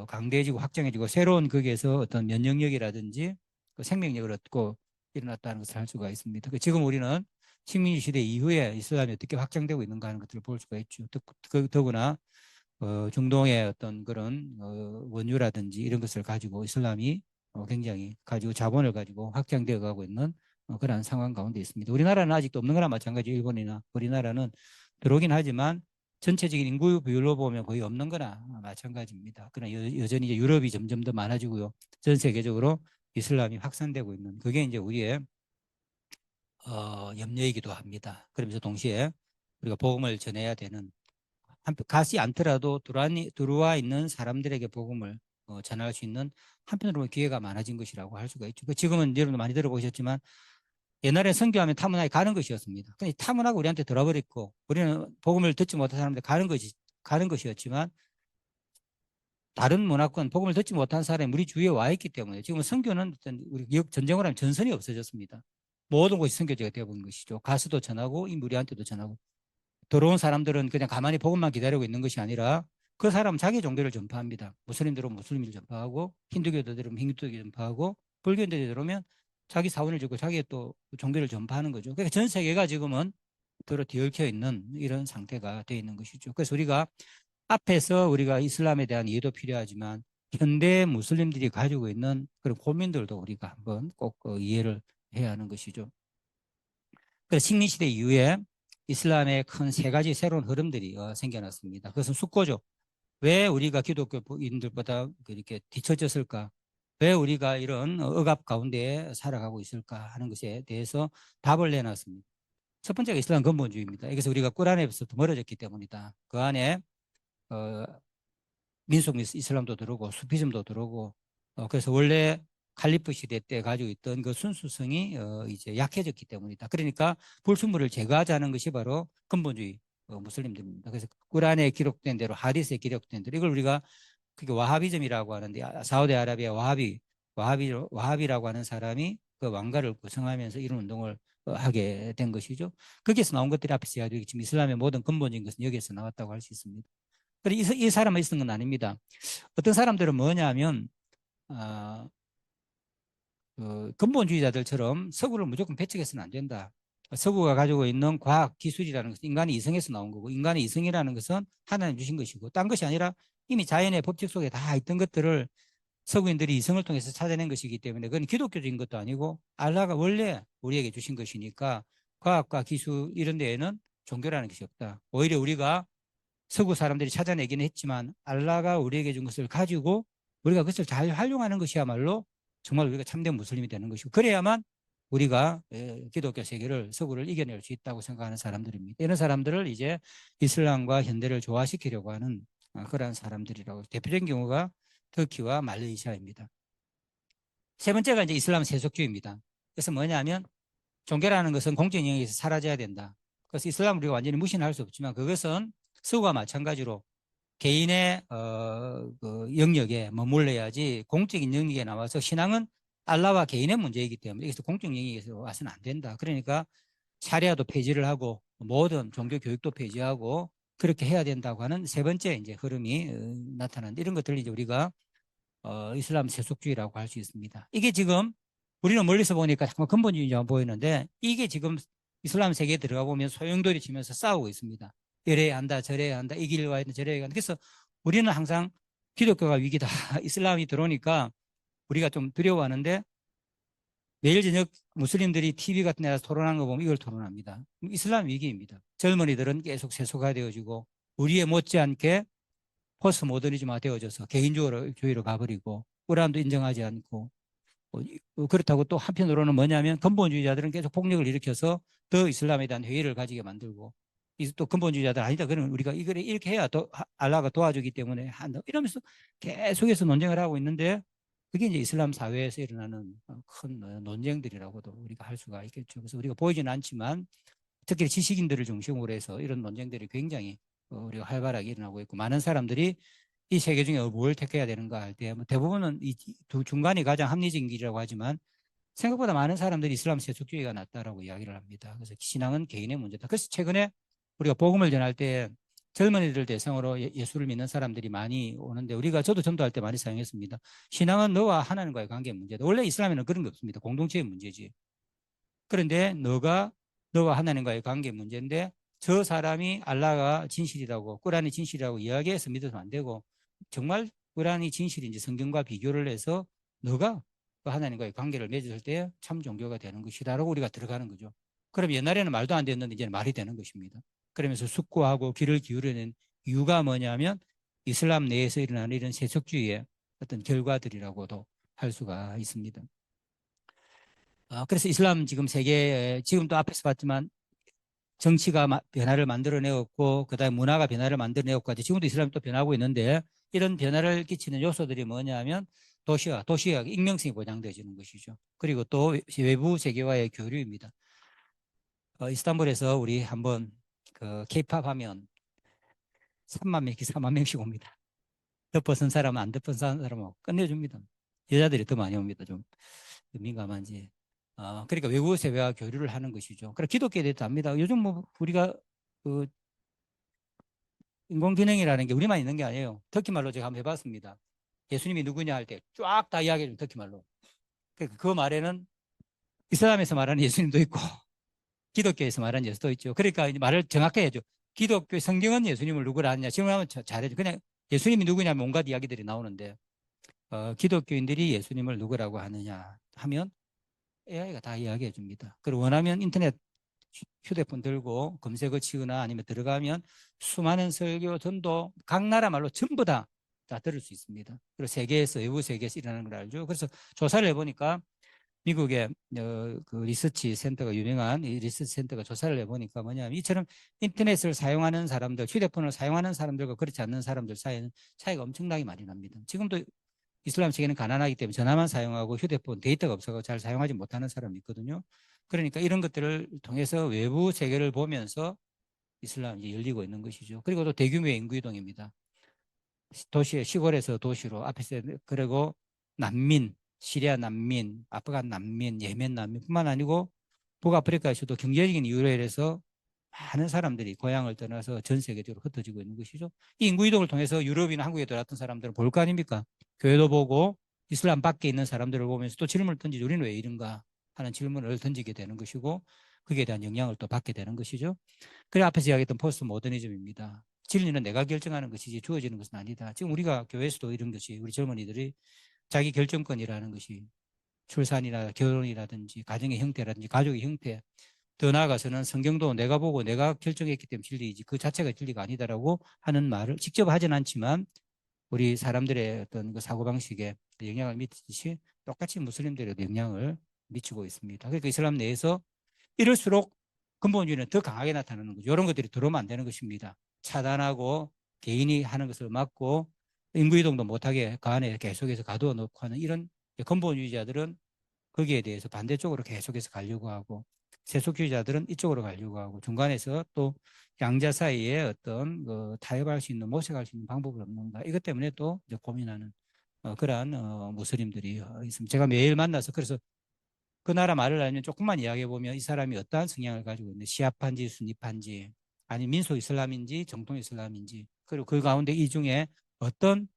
강대해지고 확장해지고 새로운 거기에서 어떤 면역력이라든지 그 생명력을 얻고 일어났다는 것을 할 수가 있습니다. 지금 우리는 식민지 시대 이후에 이슬람이 어떻게 확장되고 있는가 하는 것들을 볼 수가 있죠. 더구나 중동의 어떤 그런 원유라든지 이런 것을 가지고 이슬람이 굉장히 가지고 자본을 가지고 확장되어 가고 있는 그러한 상황 가운데 있습니다. 우리나라는 아직도 없는 거나 마찬가지. 일본이나 우리나라는 들어오긴 하지만 전체적인 인구 비율로 보면 거의 없는 거나 마찬가지입니다. 그러나 여전히 이제 유럽이 점점 더 많아지고요. 전 세계적으로 이슬람이 확산되고 있는 그게 이제 우리의 염려이기도 합니다. 그러면서 동시에 우리가 복음을 전해야 되는 가지 않더라도 들어와 있는 사람들에게 복음을 전할 수 있는 한편으로는 기회가 많아진 것이라고 할 수가 있죠. 지금은 여러분도 많이 들어보셨지만 옛날에 선교하면 타문화에 가는 것이었습니다. 근데 타문화가 우리한테 들어버렸고 우리는 복음을 듣지 못한 사람들 가는 것이었지만 다른 문화권 복음을 듣지 못한 사람이 우리 주위에 와 있기 때문에 지금 선교는 우리 전쟁을 하면 전선이 없어졌습니다. 모든 곳이 선교지가 되어버린 것이죠. 가수도 전하고 이 무리한테도 전하고 들어온 사람들은 그냥 가만히 복음만 기다리고 있는 것이 아니라 그 사람은 자기 종교를 전파합니다. 무슬림들은 무슬림을 전파하고 힌두교도들은 힌두교 전파하고 불교인들이 들어오면 자기 사원을 짓고 자기의 또 종교를 전파하는 거죠. 그러니까 전 세계가 지금은 들어 뒤얽혀 있는 이런 상태가 되어 있는 것이죠. 그래서 우리가 앞에서 우리가 이슬람에 대한 이해도 필요하지만 현대 무슬림들이 가지고 있는 그런 고민들도 우리가 한번 꼭 이해를 해야 하는 것이죠. 그래서 식민시대 이후에 이슬람의 큰 세 가지 새로운 흐름들이 생겨났습니다. 그것은 숙고죠. 왜 우리가 기독교인들보다 이렇게 뒤처졌을까? 왜 우리가 이런 억압 가운데 살아가고 있을까 하는 것에 대해서 답을 내놨습니다. 첫 번째가 이슬람 근본주의입니다. 그래서 우리가 꾸란에서 멀어졌기 때문이다. 그 안에 어, 민속 이슬람도 들어오고 수피즘도 들어오고 그래서 원래 칼리프 시대 때 가지고 있던 그 순수성이 이제 약해졌기 때문이다. 그러니까 불순물을 제거하자는 것이 바로 근본주의 무슬림들입니다. 그래서 꾸란에 기록된 대로 하디스에 기록된 대로 이걸 우리가 그게 와하비즘이라고 하는데 사우디아라비아 와하비라고 하는 사람이 그 왕가를 구성하면서 이런 운동을 하게 된 것이죠. 거기에서 나온 것들이 앞에서 이야기하기 지금 이슬람의 모든 근본적인 것은 여기에서 나왔다고 할 수 있습니다. 그래서 이 사람만 있는 건 아닙니다. 어떤 사람들은 뭐냐면 근본주의자들처럼 서구를 무조건 배척해서는 안 된다. 서구가 가지고 있는 과학 기술이라는 것은 인간의 이성에서 나온 거고 인간의 이성이라는 것은 하나님 주신 것이고 딴 것이 아니라 이미 자연의 법칙 속에 다 있던 것들을 서구인들이 이성을 통해서 찾아낸 것이기 때문에 그건 기독교적인 것도 아니고 알라가 원래 우리에게 주신 것이니까 과학과 기술 이런 데에는 종교라는 것이 없다. 오히려 우리가 서구 사람들이 찾아내기는 했지만 알라가 우리에게 준 것을 가지고 우리가 그것을 잘 활용하는 것이야말로 정말 우리가 참된 무슬림이 되는 것이고 그래야만 우리가 기독교 세계를 서구를 이겨낼 수 있다고 생각하는 사람들입니다. 이런 사람들을 이제 이슬람과 현대를 조화시키려고 하는 그러한 사람들이라고 대표적인 경우가 터키와 말레이시아입니다. 세 번째가 이제 이슬람 세속주의입니다. 그래서 뭐냐면 종교라는 것은 공적 영역에서 사라져야 된다. 그래서 이슬람을 우리가 완전히 무시는 할 수 없지만 그것은 서구와 마찬가지로 개인의 그 영역에 머물러야지 공적인 영역에 나와서 신앙은 알라와 개인의 문제이기 때문에 여기서 공적 영역에서 와서는 안 된다. 그러니까 샤리아도 폐지를 하고 모든 종교 교육도 폐지하고 그렇게 해야 된다고 하는 세 번째 이제 흐름이 나타난다. 이런 것들을 이제 우리가 이슬람 세속주의라고 할 수 있습니다. 이게 지금 우리는 멀리서 보니까 정말 근본주의처럼 보이는데 이게 지금 이슬람 세계에 들어가 보면 소용돌이 치면서 싸우고 있습니다. 이래야 한다 저래야 한다 이 길을 와야 한다 저래야 한다. 그래서 우리는 항상 기독교가 위기다 이슬람이 들어오니까 우리가 좀 두려워하는데 매일 저녁 무슬림들이 TV 같은 데서 토론하는 거 보면 이걸 토론합니다. 이슬람 위기입니다. 젊은이들은 계속 세속화되어지고 우리에 못지않게 포스트 모더니즘화 되어져서 개인주의로 가버리고 꾸란도 인정하지 않고 그렇다고 또 한편으로는 뭐냐면 근본주의자들은 계속 폭력을 일으켜서 더 이슬람에 대한 회의를 가지게 만들고 또 근본주의자들 아니다 그러면 우리가 이렇게 해야 알라가 도와주기 때문에 한다 이러면서 계속해서 논쟁을 하고 있는데 그게 이제 이슬람 사회에서 일어나는 큰 논쟁들이라고도 우리가 할 수가 있겠죠. 그래서 우리가 보이지는 않지만 특히 지식인들을 중심으로 해서 이런 논쟁들이 굉장히 우리가 활발하게 일어나고 있고 많은 사람들이 이 세 개 중에 뭘 택해야 되는가 할 때 대부분은 이 두 중간이 가장 합리적인 길이라고 하지만 생각보다 많은 사람들이 이슬람 세속주의가 낫다라고 이야기를 합니다. 그래서 신앙은 개인의 문제다. 그래서 최근에 우리가 복음을 전할 때 젊은이들 대상으로 예수를 믿는 사람들이 많이 오는데 우리가 저도 전도할 때 많이 사용했습니다. 신앙은 너와 하나님과의 관계 문제다. 원래 이슬람에는 그런 게 없습니다. 공동체의 문제지. 그런데 너와 하나님과의 관계 문제인데 저 사람이 알라가 진실이라고 꾸란이 진실이라고 이야기해서 믿어서는 안 되고 정말 꾸란이 진실인지 성경과 비교를 해서 너가 그 하나님과의 관계를 맺을 때 참 종교가 되는 것이다라고 우리가 들어가는 거죠. 그럼 옛날에는 말도 안 됐는데 이제는 말이 되는 것입니다. 그러면서 숙고하고 귀를 기울이는 이유가 뭐냐면 이슬람 내에서 일어나는 이런 세속주의의 어떤 결과들이라고도 할 수가 있습니다. 그래서 이슬람 지금 세계에 지금도 앞에서 봤지만 정치가 변화를 만들어내었고 그다음에 문화가 변화를 만들어내었고 지금도 이슬람이 또 변하고 있는데 이런 변화를 끼치는 요소들이 뭐냐면 도시화, 익명성이 보장되어지는 것이죠. 그리고 또 외부 세계와의 교류입니다. 이스탄불에서 우리 한번 그 케이팝 하면 3만 명씩 4만 명씩 옵니다. 덮어선 사람은 안 덮어선 사람은 끝내줍니다. 여자들이 더 많이 옵니다. 좀 민감한지. 그러니까 외국 세계와 교류를 하는 것이죠. 그래 기독교에 대해서 압니다. 요즘 뭐 우리가 그 인공지능이라는 게 우리만 있는 게 아니에요. 터키 말로 제가 한번 해봤습니다. 예수님이 누구냐 할 때 쫙 다 이야기해주면 터키 말로. 그 말에는 이슬람에서 말하는 예수님도 있고 기독교에서 말하는 예수도 있죠. 그러니까 말을 정확히 해야죠. 기독교 성경은 예수님을 누구라 하느냐 질문하면 잘해줘. 그냥 예수님이 누구냐면 온갖 이야기들이 나오는데 기독교인들이 예수님을 누구라고 하느냐 하면 AI가 다 이야기해 줍니다. 그리고 원하면 인터넷 휴대폰 들고 검색어 치거나 아니면 들어가면 수많은 설교, 전도 각 나라 말로 전부 다 들을 수 있습니다. 그리고 세계에서 외부 세계에서 일어나는 걸 알죠. 그래서 조사를 해보니까 미국의 그 리서치 센터가 유명한 이 리서치 센터가 조사를 해보니까 뭐냐면 이처럼 인터넷을 사용하는 사람들, 휴대폰을 사용하는 사람들과 그렇지 않는 사람들 사이에는 차이가 엄청나게 많이 납니다. 지금도 이슬람 세계는 가난하기 때문에 전화만 사용하고 휴대폰 데이터가 없어서 잘 사용하지 못하는 사람이 있거든요. 그러니까 이런 것들을 통해서 외부 세계를 보면서 이슬람이 열리고 있는 것이죠. 그리고 또 대규모의 인구 이동입니다. 도시의 시골에서 도시로 앞에서 그리고 난민, 시리아 난민, 아프간 난민, 예멘 난민뿐만 아니고 북아프리카에서도 경제적인 이유로 인해서 많은 사람들이 고향을 떠나서 전 세계적으로 흩어지고 있는 것이죠. 이 인구 이동을 통해서 유럽이나 한국에 들어왔던 사람들은 볼 거 아닙니까? 교회도 보고 이슬람 밖에 있는 사람들을 보면서 또 질문을 던지죠. 우리는 왜 이런가 하는 질문을 던지게 되는 것이고 거기에 대한 영향을 또 받게 되는 것이죠. 그래 앞에서 이야기했던 포스트 모더니즘입니다. 진리는 내가 결정하는 것이지 주어지는 것은 아니다. 지금 우리가 교회에서도 이런 것이 우리 젊은이들이 자기 결정권이라는 것이 출산이나 결혼이라든지 가정의 형태라든지 가족의 형태 더 나아가서는 성경도 내가 보고 내가 결정했기 때문에 진리이지 그 자체가 진리가 아니다라고 하는 말을 직접 하진 않지만 우리 사람들의 어떤 그 사고방식에 영향을 미치듯이 똑같이 무슬림들에도 영향을 미치고 있습니다. 그러니까 이슬람 내에서 이럴수록 근본주의는 더 강하게 나타나는 거죠. 이런 것들이 들어오면 안 되는 것입니다. 차단하고 개인이 하는 것을 막고 인구이동도 못하게 그 안에 계속해서 가두어 놓고 하는 이런 근본주의자들은 거기에 대해서 반대쪽으로 계속해서 가려고 하고 세속주의자들은 이쪽으로 가려고 하고 중간에서 또 양자 사이에 어떤 그 타협할 수 있는 모색할 수 있는 방법을 없는가 이것 때문에 또 이제 고민하는 그러한 무슬림들이 있습니다. 제가 매일 만나서 그래서 그 나라 말을 알면 조금만 이야기해 보면 이 사람이 어떠한 성향을 가지고 있는지 시아파인지 순니파인지 아니 민소 이슬람인지 정통 이슬람인지 그리고 그 가운데 이 중에 어떤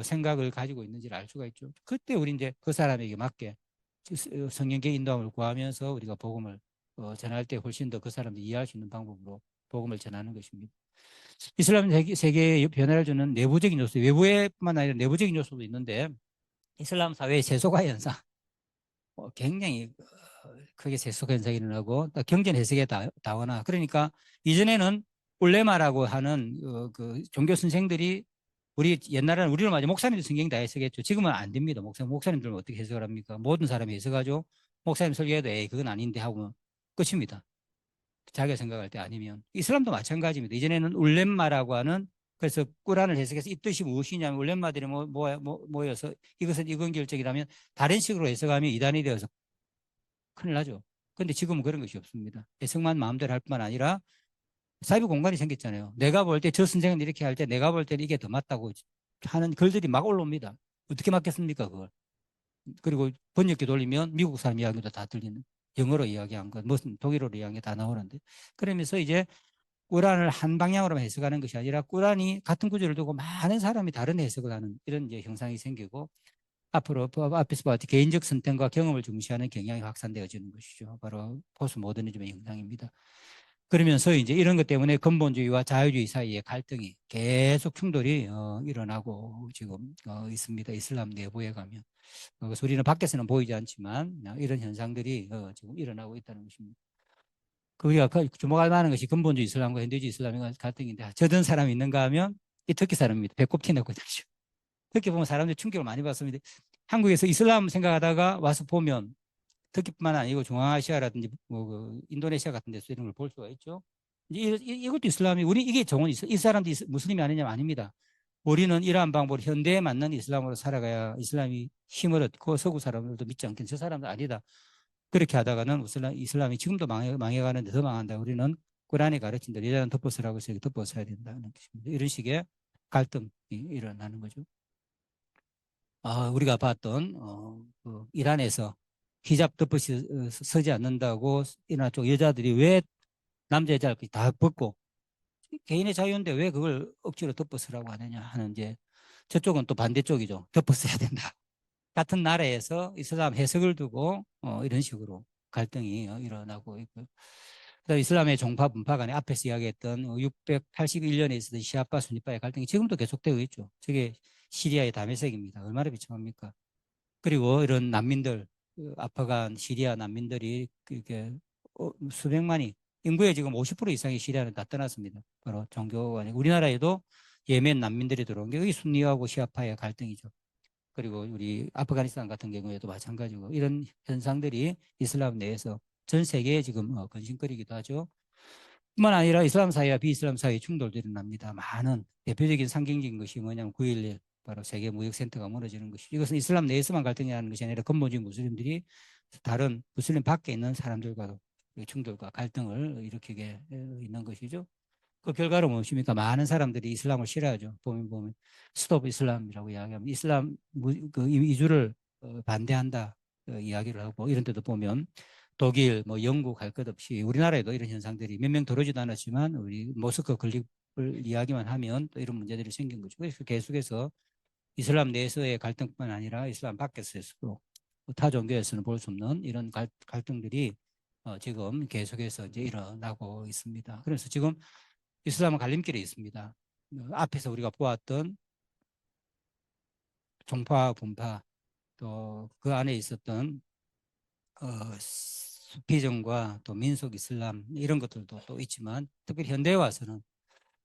생각을 가지고 있는지를 알 수가 있죠. 그때 우리 이제 그 사람에게 맞게 성령계 인도함을 구하면서 우리가 복음을 전할 때 훨씬 더 그 사람들이 이해할 수 있는 방법으로 복음을 전하는 것입니다. 이슬람 세계에 변화를 주는 내부적인 요소, 외부에뿐만 아니라 내부적인 요소도 있는데 이슬람 사회의 세속화 현상 굉장히 크게 세속 현상이 일어나고 경전 해석에 다거나 그러니까 이전에는 울레마라고 하는 그 종교 선생들이 우리 옛날에는 우리를 맞아 목사님들 성경 다 해석했죠. 지금은 안 됩니다. 목사님들은 어떻게 해석을 합니까? 모든 사람이 해석하죠. 목사님 설교해도 에이 그건 아닌데 하고 끝입니다. 자기가 생각할 때 아니면 이슬람도 마찬가지입니다. 이전에는 울렘마라고 하는 그래서 꾸란을 해석해서 이 뜻이 무엇이냐면 울렘마들이 모여서 이것은 이건 결정이라면 다른 식으로 해석하면 이단이 되어서 큰일 나죠. 그런데 지금은 그런 것이 없습니다. 해석만 마음대로 할 뿐만 아니라 사이버 공간이 생겼잖아요. 내가 볼 때 저 선생은 이렇게 할 때 내가 볼 때는 이게 더 맞다고 하는 글들이 막 올라옵니다. 어떻게 맞겠습니까, 그걸? 그리고 번역기 돌리면 미국 사람 이야기도 다 들리는 영어로 이야기한 것, 무슨 독일어로 이야기 다 나오는데. 그러면서 이제 꾸란을 한 방향으로만 해석하는 것이 아니라 꾸란이 같은 구절을 두고 많은 사람이 다른 해석을 하는 이런 이제 형상이 생기고 앞으로 앞에서 봤듯이 개인적 선택과 경험을 중시하는 경향이 확산되어지는 것이죠. 바로 포스트 모더니즘의 형상입니다. 그러면서 이제 이런 것 때문에 근본주의와 자유주의 사이에 갈등이 계속 충돌이 일어나고 지금 있습니다. 이슬람 내부에 가면. 그래서 우리는 밖에서는 보이지 않지만 이런 현상들이 지금 일어나고 있다는 것입니다. 그 우리가 주목할 만한 것이 근본주의 이슬람과 현대주의 이슬람의 갈등인데 저런 사람이 있는가 하면 이 터키 사람입니다. 배꼽 튀어나오고 있죠. 터키 보면 사람들이 충격을 많이 받습니다. 한국에서 이슬람 생각하다가 와서 보면 터키뿐만 아니고 중앙아시아라든지 뭐그 인도네시아 같은 데서 이런 걸 볼 수가 있죠. 이것도 이슬람이 우리 이게 정원 이 사람도 무슬림이 아니냐면 아닙니다. 우리는 이러한 방법으로 현대에 맞는 이슬람으로 살아가야 이슬람이 힘을 얻고 서구 사람들도 믿지 않겠는 저 사람도 아니다. 그렇게 하다가는 이슬람이 지금도 망해가는데 더 망한다. 우리는 꾸란이 가르친다. 여자는 덮어쓰라고 해서 덮어써야 된다는 것입니다. 이런 식의 갈등이 일어나는 거죠. 우리가 봤던 그 이란에서 히잡 덮어서 서지 않는다고 이란 쪽 여자들이 왜 남자 여자 다 벗고 개인의 자유인데 왜 그걸 억지로 덮어쓰라고 하느냐 하는 이제 저쪽은 또 반대쪽이죠. 덮어써야 된다. 같은 나라에서 이슬람 해석을 두고 이런 식으로 갈등이 일어나고 있고요. 이슬람의 종파 분파 간에 앞에서 이야기했던 681년에 있었던 시아파 순위파의 갈등이 지금도 계속되고 있죠. 저게 시리아의 다메섹입니다. 얼마나 비참합니까? 그리고 이런 난민들, 아프간, 시리아 난민들이 그게 수백만이 인구의 지금 50% 이상이 시리아는 다 떠났습니다. 바로 종교가 우리나라에도 예멘 난민들이 들어온 게 여기 순니하고 시아파의 갈등이죠. 그리고 우리 아프가니스탄 같은 경우에도 마찬가지고 이런 현상들이 이슬람 내에서 전 세계에 지금 근심거리기도 하죠. 뿐만 아니라 이슬람 사회와 비이슬람 사회의 충돌도 일어납니다. 많은 대표적인 상징적인 것이 뭐냐면 9.11 바로 세계 무역센터가 무너지는 것이죠. 이것은 이슬람 내에서만 갈등이라는 것이 아니라 근본적인 무슬림들이 다른 무슬림 밖에 있는 사람들과도 충돌과 갈등을 일으키게 있는 것이죠. 그 결과로 무엇입니까? 많은 사람들이 이슬람을 싫어하죠. 보면 스톱 이슬람이라고 이야기하면 이슬람 그 이주를 반대한다 이야기를 하고 이런 데도 보면 독일, 뭐 영국 할 것 없이 우리나라에도 이런 현상들이 몇 명 들어오지도 않았지만 우리 모스크 건립을 이야기만 하면 또 이런 문제들이 생긴 거죠. 그래서 계속해서 이슬람 내에서의 갈등뿐만 아니라 이슬람 밖에서도 타 종교에서는 볼 수 없는 이런 갈등들이 지금 계속해서 이제 일어나고 있습니다. 그래서 지금 이슬람은 갈림길에 있습니다. 앞에서 우리가 보았던 종파, 분파, 또 그 안에 있었던 수피즘과 또 민속 이슬람 이런 것들도 또 있지만 특별히 현대에 와서는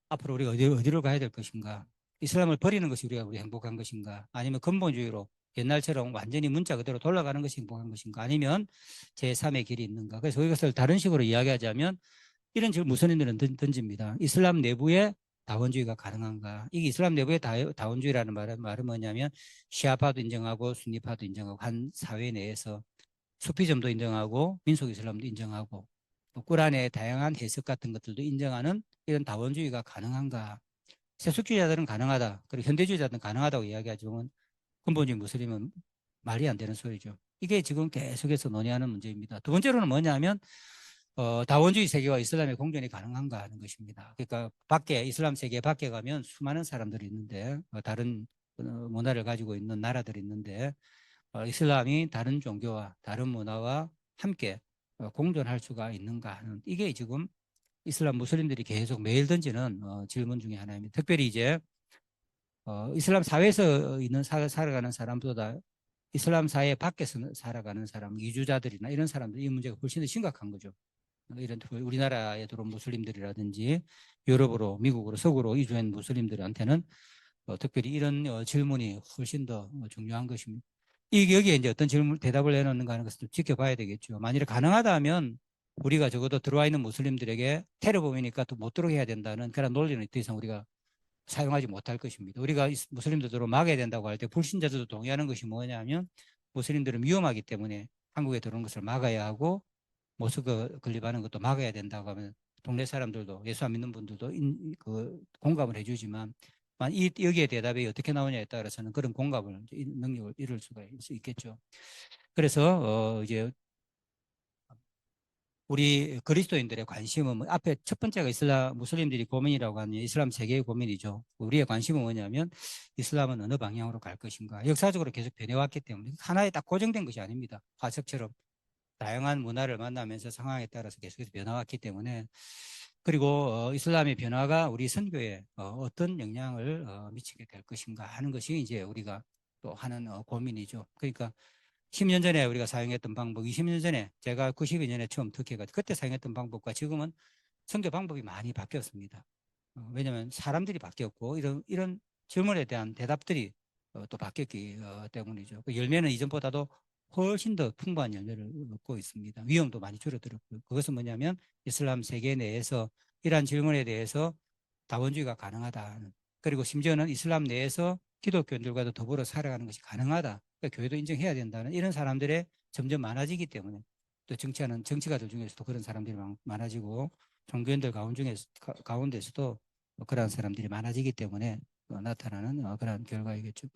앞으로 우리가 어디로 가야 될 것인가? 이슬람을 버리는 것이 우리 행복한 것인가? 아니면 근본주의로 옛날처럼 완전히 문자 그대로 돌아가는 것이 행복한 것인가? 아니면 제3의 길이 있는가? 그래서 이것을 다른 식으로 이야기하자면 이런 질문 무슬림들은 던집니다. 이슬람 내부에 다원주의가 가능한가? 이게 이슬람 내부의 다원주의라는 말은 뭐냐면 시아파도 인정하고 순니파도 인정하고 한 사회 내에서 수피즘도 인정하고 민속 이슬람도 인정하고 또 꾸란의 다양한 해석 같은 것들도 인정하는 이런 다원주의가 가능한가? 세속주의자들은 가능하다. 그리고 현대주의자들은 가능하다고 이야기하지만 근본적인 무슬림은 말이 안 되는 소리죠. 이게 지금 계속해서 논의하는 문제입니다. 두 번째로는 뭐냐면 다원주의 세계와 이슬람의 공존이 가능한가 하는 것입니다. 그러니까 밖에 이슬람 세계 밖에 가면 수많은 사람들이 있는데 다른 문화를 가지고 있는 나라들이 있는데 이슬람이 다른 종교와 다른 문화와 함께 공존할 수가 있는가 하는 이게 지금 이슬람 무슬림들이 계속 매일 던지는 질문 중에 하나입니다. 특별히 이제 이슬람 사회에서 살아가는 사람보다 이슬람 사회 밖에서 살아가는 사람, 이주자들이나 이런 사람들 이 문제가 훨씬 더 심각한 거죠. 이런 우리나라에 들어온 무슬림들이라든지 유럽으로, 미국으로, 서구로 이주한 무슬림들한테는 특별히 이런 질문이 훨씬 더 중요한 것입니다. 여기에 이제 어떤 질문, 대답을 내놓는가 하는 것을 좀 지켜봐야 되겠죠. 만일에 가능하다면 우리가 적어도 들어와 있는 무슬림들에게 테러범이니까 또 못 들어오게 해야 된다는 그런 논리는 더 이상 우리가 사용하지 못할 것입니다. 우리가 무슬림들로 막아야 된다고 할 때 불신자들도 동의하는 것이 뭐냐면 무슬림들은 위험하기 때문에 한국에 들어오는 것을 막아야 하고 모스크 건립하는 것도 막아야 된다고 하면 동네 사람들도 예수 안 믿는 분들도 공감을 해주지만 여기에 대답이 어떻게 나오냐에 따라서는 그런 공감을 능력을 이룰 수가 있겠죠. 그래서 이제 우리 그리스도인들의 관심은 앞에 첫 번째가 무슬림들이 고민이라고 하는 이슬람 세계의 고민이죠. 우리의 관심은 뭐냐면 이슬람은 어느 방향으로 갈 것인가. 역사적으로 계속 변해왔기 때문에 하나에 딱 고정된 것이 아닙니다. 화석처럼 다양한 문화를 만나면서 상황에 따라서 계속해서 변화왔기 때문에 그리고 이슬람의 변화가 우리 선교에 어떤 영향을 미치게 될 것인가 하는 것이 이제 우리가 또 하는 고민이죠. 그러니까 10년 전에 우리가 사용했던 방법, 20년 전에 제가 92년에 처음 터키에 그때 사용했던 방법과 지금은 선교 방법이 많이 바뀌었습니다. 왜냐하면 사람들이 바뀌었고 이런 질문에 대한 대답들이 또 바뀌었기 때문이죠. 그 열매는 이전보다도 훨씬 더 풍부한 열매를 얻고 있습니다. 위험도 많이 줄어들었고요. 그것은 뭐냐면 이슬람 세계 내에서 이러한 질문에 대해서 다원주의가 가능하다. 그리고 심지어는 이슬람 내에서 기독교인들과도 더불어 살아가는 것이 가능하다. 그러니까 교회도 인정해야 된다는 이런 사람들의 점점 많아지기 때문에 또 정치하는 정치가들 중에서도 그런 사람들이 많아지고 종교인들 가운데서도 그러한 사람들이 많아지기 때문에 나타나는 그러한 결과이겠죠.